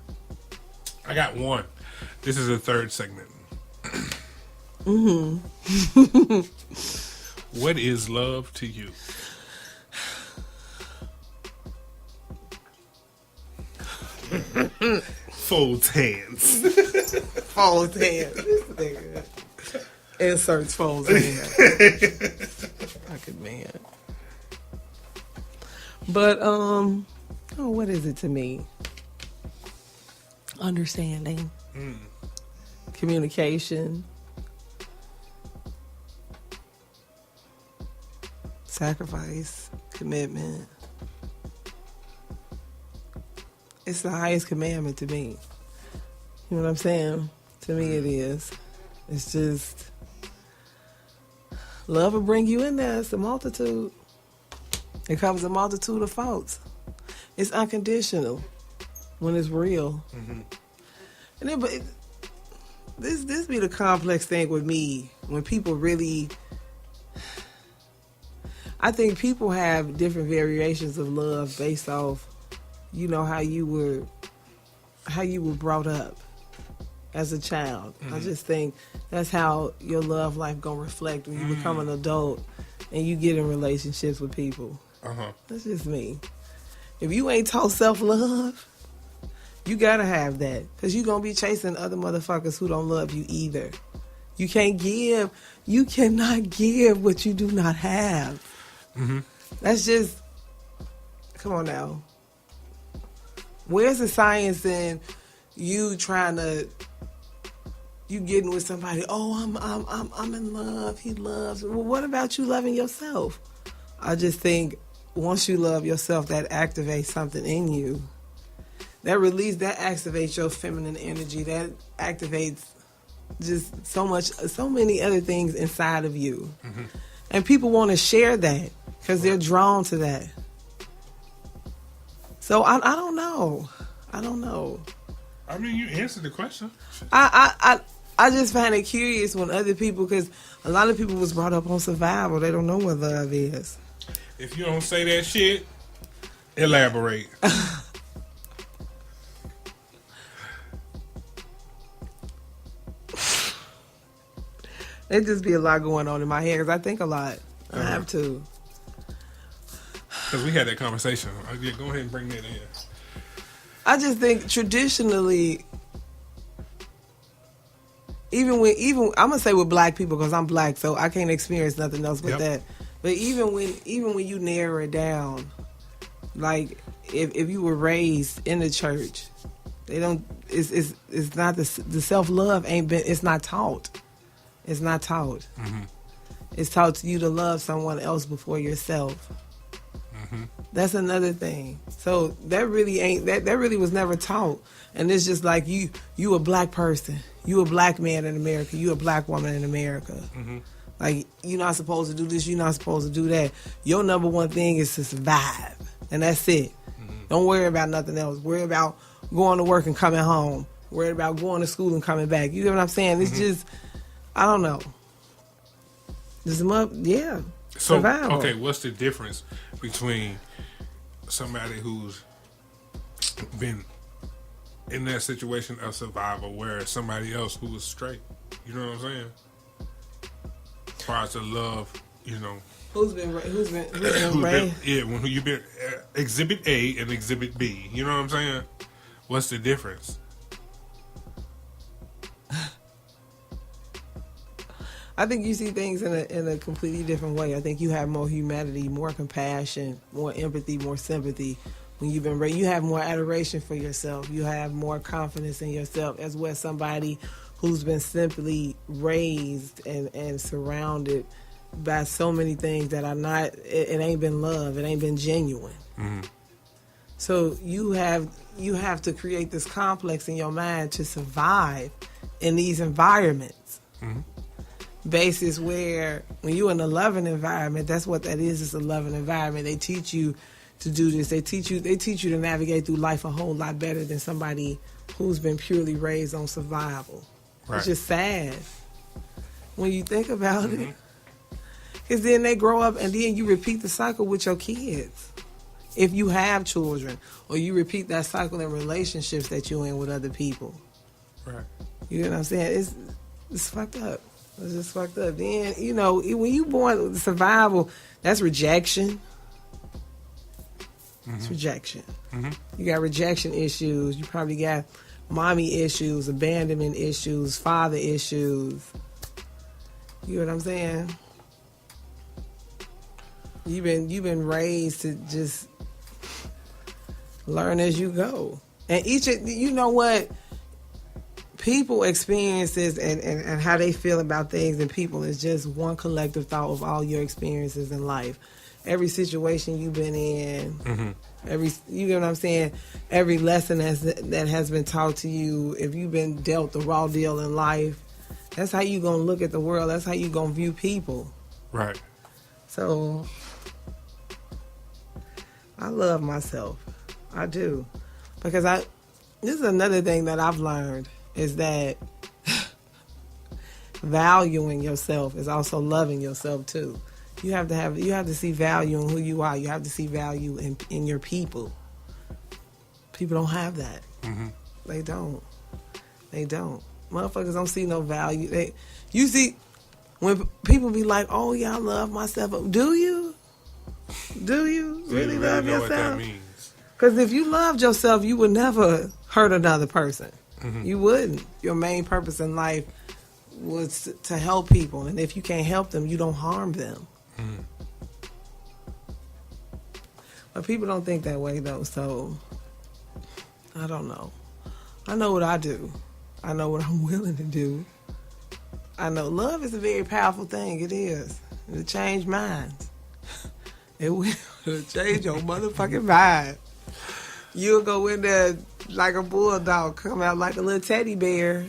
I got one. This is the third segment. What is love to you? Folds hands. Folds hands. This nigga inserts folds hands. Fucking man. But what is it to me? Understanding, communication, sacrifice, commitment. it's the highest commandment to me. You know what I'm saying? To me, it is. It's just love will bring you in there. It's a multitude. It covers a multitude of faults. It's unconditional when it's real. Mm-hmm. And then, but this be the complex thing with me when people really. I think people have different variations of love based off, how you were brought up as a child. Mm-hmm. I just think that's how your love life gonna reflect when you become an adult and you get in relationships with people. That's just me. If you ain't taught self-love, you gotta have that, because you gonna be chasing other motherfuckers who don't love you either. You cannot give what you do not have. Mm-hmm. That's just, come on now. Where's the science in you getting with somebody? Oh, I'm in love. He loves. Well, what about you loving yourself? I just think once you love yourself, that activates something in you. That activates your feminine energy. That activates just so many other things inside of you. Mm-hmm. And people want to share that because they're drawn to that. So I don't know. I mean, you answered the question. I just find it curious when other people, because a lot of people was brought up on survival. They don't know what love is. If you don't say that shit, elaborate. It just be a lot going on in my head because I think a lot. I have to. Because we had that conversation. Yeah, go ahead and bring that in. I just think traditionally, even I'm gonna say with black people because I'm black, so I can't experience nothing else but that. But even when you narrow it down, like if you were raised in the church, they don't. It's not the self-love ain't been. It's not taught. It's not taught. Mm-hmm. It's taught to you to love someone else before yourself. Mm-hmm. That's another thing. So that really ain't that really was never taught. And it's just like you a black person, you a black man in America, you a black woman in America. Mm-hmm. Like, you're not supposed to do this, you're not supposed to do that. Your number one thing is to survive, and that's it. Mm-hmm. Don't worry about nothing else. Worry about going to work and coming home. Worry about going to school and coming back. You get what I'm saying? It's just, I don't know. So, survival. Okay, what's the difference between somebody who's been in that situation of survival where somebody else who is straight? You know what I'm saying? As far as the love, Who's been raised? When you've been Exhibit A and Exhibit B. You know what I'm saying? What's the difference? I think you see things in a completely different way. I think you have more humanity, more compassion, more empathy, more sympathy. When you've been raised, you have more adoration for yourself. You have more confidence in yourself, as well as somebody who's been simply raised and surrounded by so many things that are not. It ain't been love. It ain't been genuine. Mm-hmm. So you have to create this complex in your mind to survive in these environments. Mm-hmm. Basis where when you're in a loving environment, that's what that is. It's a loving environment. They teach you to do this. They teach you to navigate through life a whole lot better than somebody who's been purely raised on survival. Right. It's just sad when you think about it. Because then they grow up and then you repeat the cycle with your kids. If you have children, or you repeat that cycle in relationships that you're in with other people. Right. You know what I'm saying? It's fucked up. It's just fucked up. Then, when you born with survival, that's rejection. Mm-hmm. It's rejection. Mm-hmm. You got rejection issues. You probably got mommy issues, abandonment issues, father issues. You know what I'm saying? You've been raised to just learn as you go. And you know what? People experiences and how they feel about things and people is just one collective thought of all your experiences in life. every situation you've been in, you know what I'm saying? Every lesson that has been taught to you, if you've been dealt the raw deal in life, that's how you gonna look at the world. That's how you gonna view people. Right. So I love myself. I do. Because this is another thing that I've learned is that valuing yourself is also loving yourself too. You have to see value in who you are. You have to see value in your people. People don't have that. They don't. Motherfuckers don't see no value. You see, when people be like, "Oh yeah, I love myself," do you? Do you really love know yourself? What that means? Because if you loved yourself, you would never hurt another person. You wouldn't. Your main purpose in life was to help people, and if you can't help them, you don't harm them. But people don't think that way though, so I don't know. I know what I do. I know what I'm willing to do. I know love is a very powerful thing. It is. It'll change minds. It will. It'll change your motherfucking mind. You'll go in there like a bulldog, come out like a little teddy bear.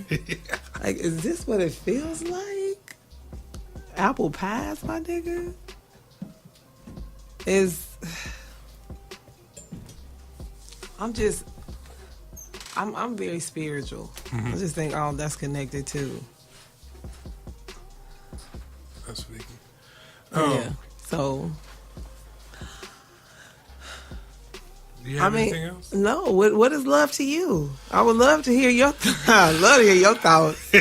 Like, is this what it feels like? Apple pies, my nigga? I'm very spiritual. I just think all that's connected too. That's speaking. Yeah. So Do you have anything else? No. What is love to you? I would love to hear your thoughts. Love to hear your thoughts.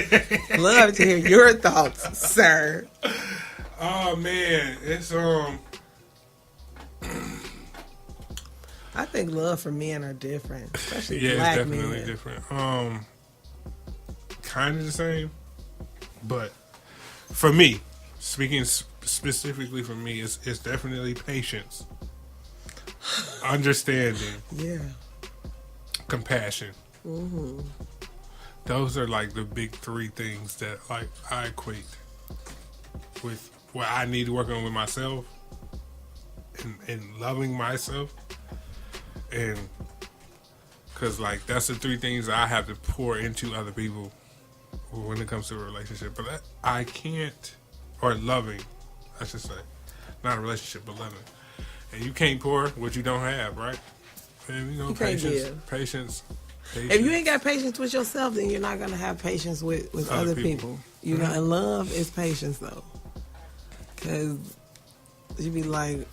Love to hear your thoughts, sir. Oh man, it's I think love for men are different, especially yeah, black it's definitely men. different. Kind of the same, but for me, speaking specifically for me, it's definitely patience, understanding, Yeah. compassion. Those are like the big three things that like I equate with what I need to work on with myself and loving myself. And because like that's the three things I have to pour into other people when it comes to a relationship. But I can't, or loving, I should say, not a relationship, but loving. And you can't pour what you don't have, right? And you know, You can't patience. If you ain't got patience with yourself, then you're not gonna have patience with other people. You know, and love is patience though, because you be like,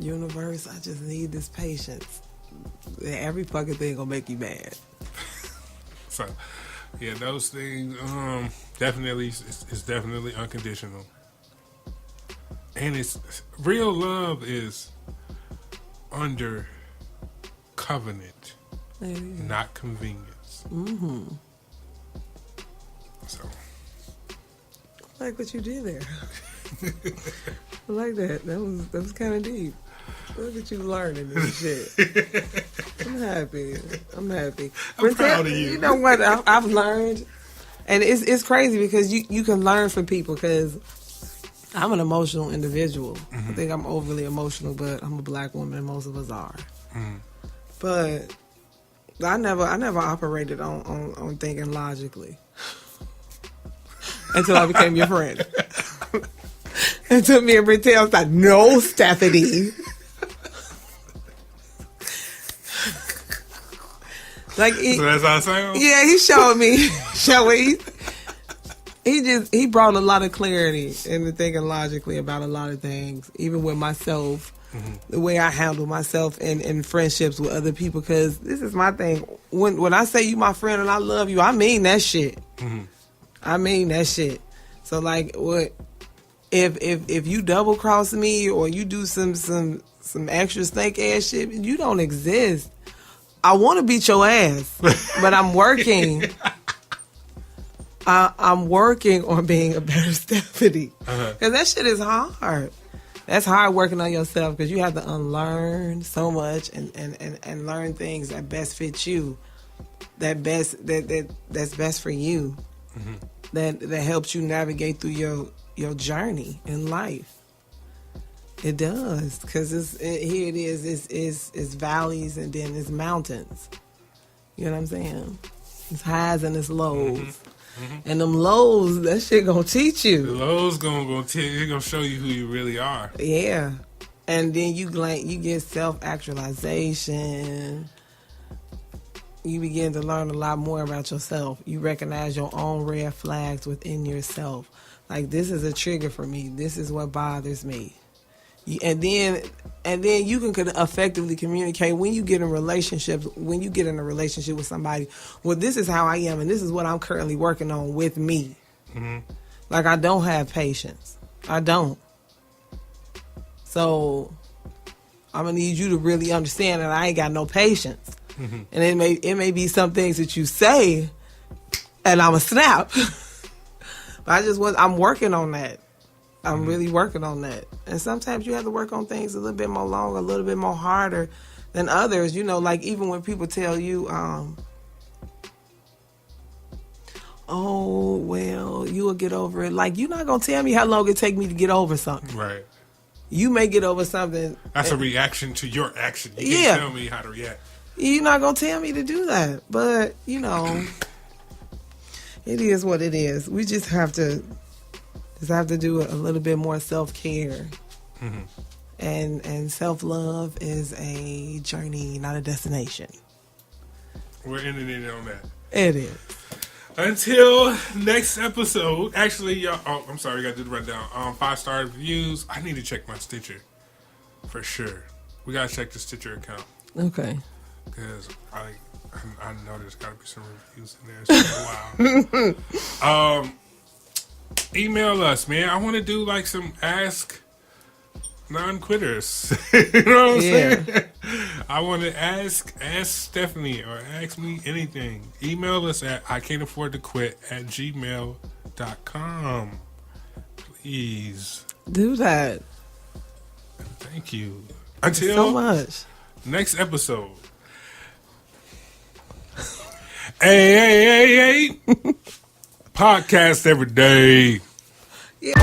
universe, I just need this patience. Every fucking thing gonna make you mad. So, yeah, those things definitely it's definitely unconditional, and it's real love is under covenant, not convenience. So, I like what you did there. I like that. That was kind of deep. Look at you learning this shit. I'm happy. I'm Bren'Tel, proud of you. You know what I've learned, and it's crazy because you can learn from people. Because I'm an emotional individual. I think I'm overly emotional, but I'm a black woman, and most of us are. But I never operated on thinking logically until I became your friend. Until me and Bren'Tel was like, no, Stephanie. Like, so that's how it sounds? Yeah, he showed me. He brought a lot of clarity into thinking logically about a lot of things, even with myself, the way I handle myself in friendships with other people. Because this is my thing. When I say you my friend and I love you, I mean that shit. I mean that shit. So like, what if you double cross me or you do some extra snake ass shit, you don't exist. I want to beat your ass, but I'm working. I'm working on being a better Stephanie. Because that shit is hard. That's hard working on yourself because you have to unlearn so much and learn things that best fit you, that's best for you, that helps you navigate through your journey in life. It does, because here it is. It's valleys and then it's mountains. You know what I'm saying? It's highs and it's lows. Mm-hmm. And them lows, that shit gonna teach you. The lows gonna show you who you really are. Yeah. And then you get self-actualization. You begin to learn a lot more about yourself. You recognize your own red flags within yourself. Like, this is a trigger for me. This is what bothers me. And then you can effectively communicate when you get in relationships. When you get in a relationship with somebody, well, this is how I am, and this is what I'm currently working on with me. Mm-hmm. Like, I don't have patience. I don't. So I'm gonna need you to really understand that I ain't got no patience. Mm-hmm. And it may be some things that you say, and I'm a snap. But I'm working on that. I'm really working on that. And sometimes you have to work on things a little bit more long, a little bit more harder than others. You know, like even when people tell you, oh, well, you will get over it. Like, you're not going to tell me how long it take me to get over something. Right. You may get over something. That's a reaction to your action. You can't tell me how to react. You're not going to tell me to do that. But, you know, it is what it is. We just have to do a little bit more self-care. Mm-hmm. And self-love is a journey, not a destination. We're ending it on that. It is. Until next episode. Actually, y'all. Oh, I'm sorry. I got to do the rundown. 5-star reviews. I need to check my Stitcher. For sure. We got to check the Stitcher account. Okay. Because I know there's got to be some reviews in there. It's been a while. Email us, man. I want to do like some Ask Non-Quitters. You know what I'm saying? I want to ask Stephanie or ask me anything. Email us at ican'taffordtoquit@gmail.com. Please. Do that. Thank you. Until so much. Next episode. Hey. Podcast every day. Yeah.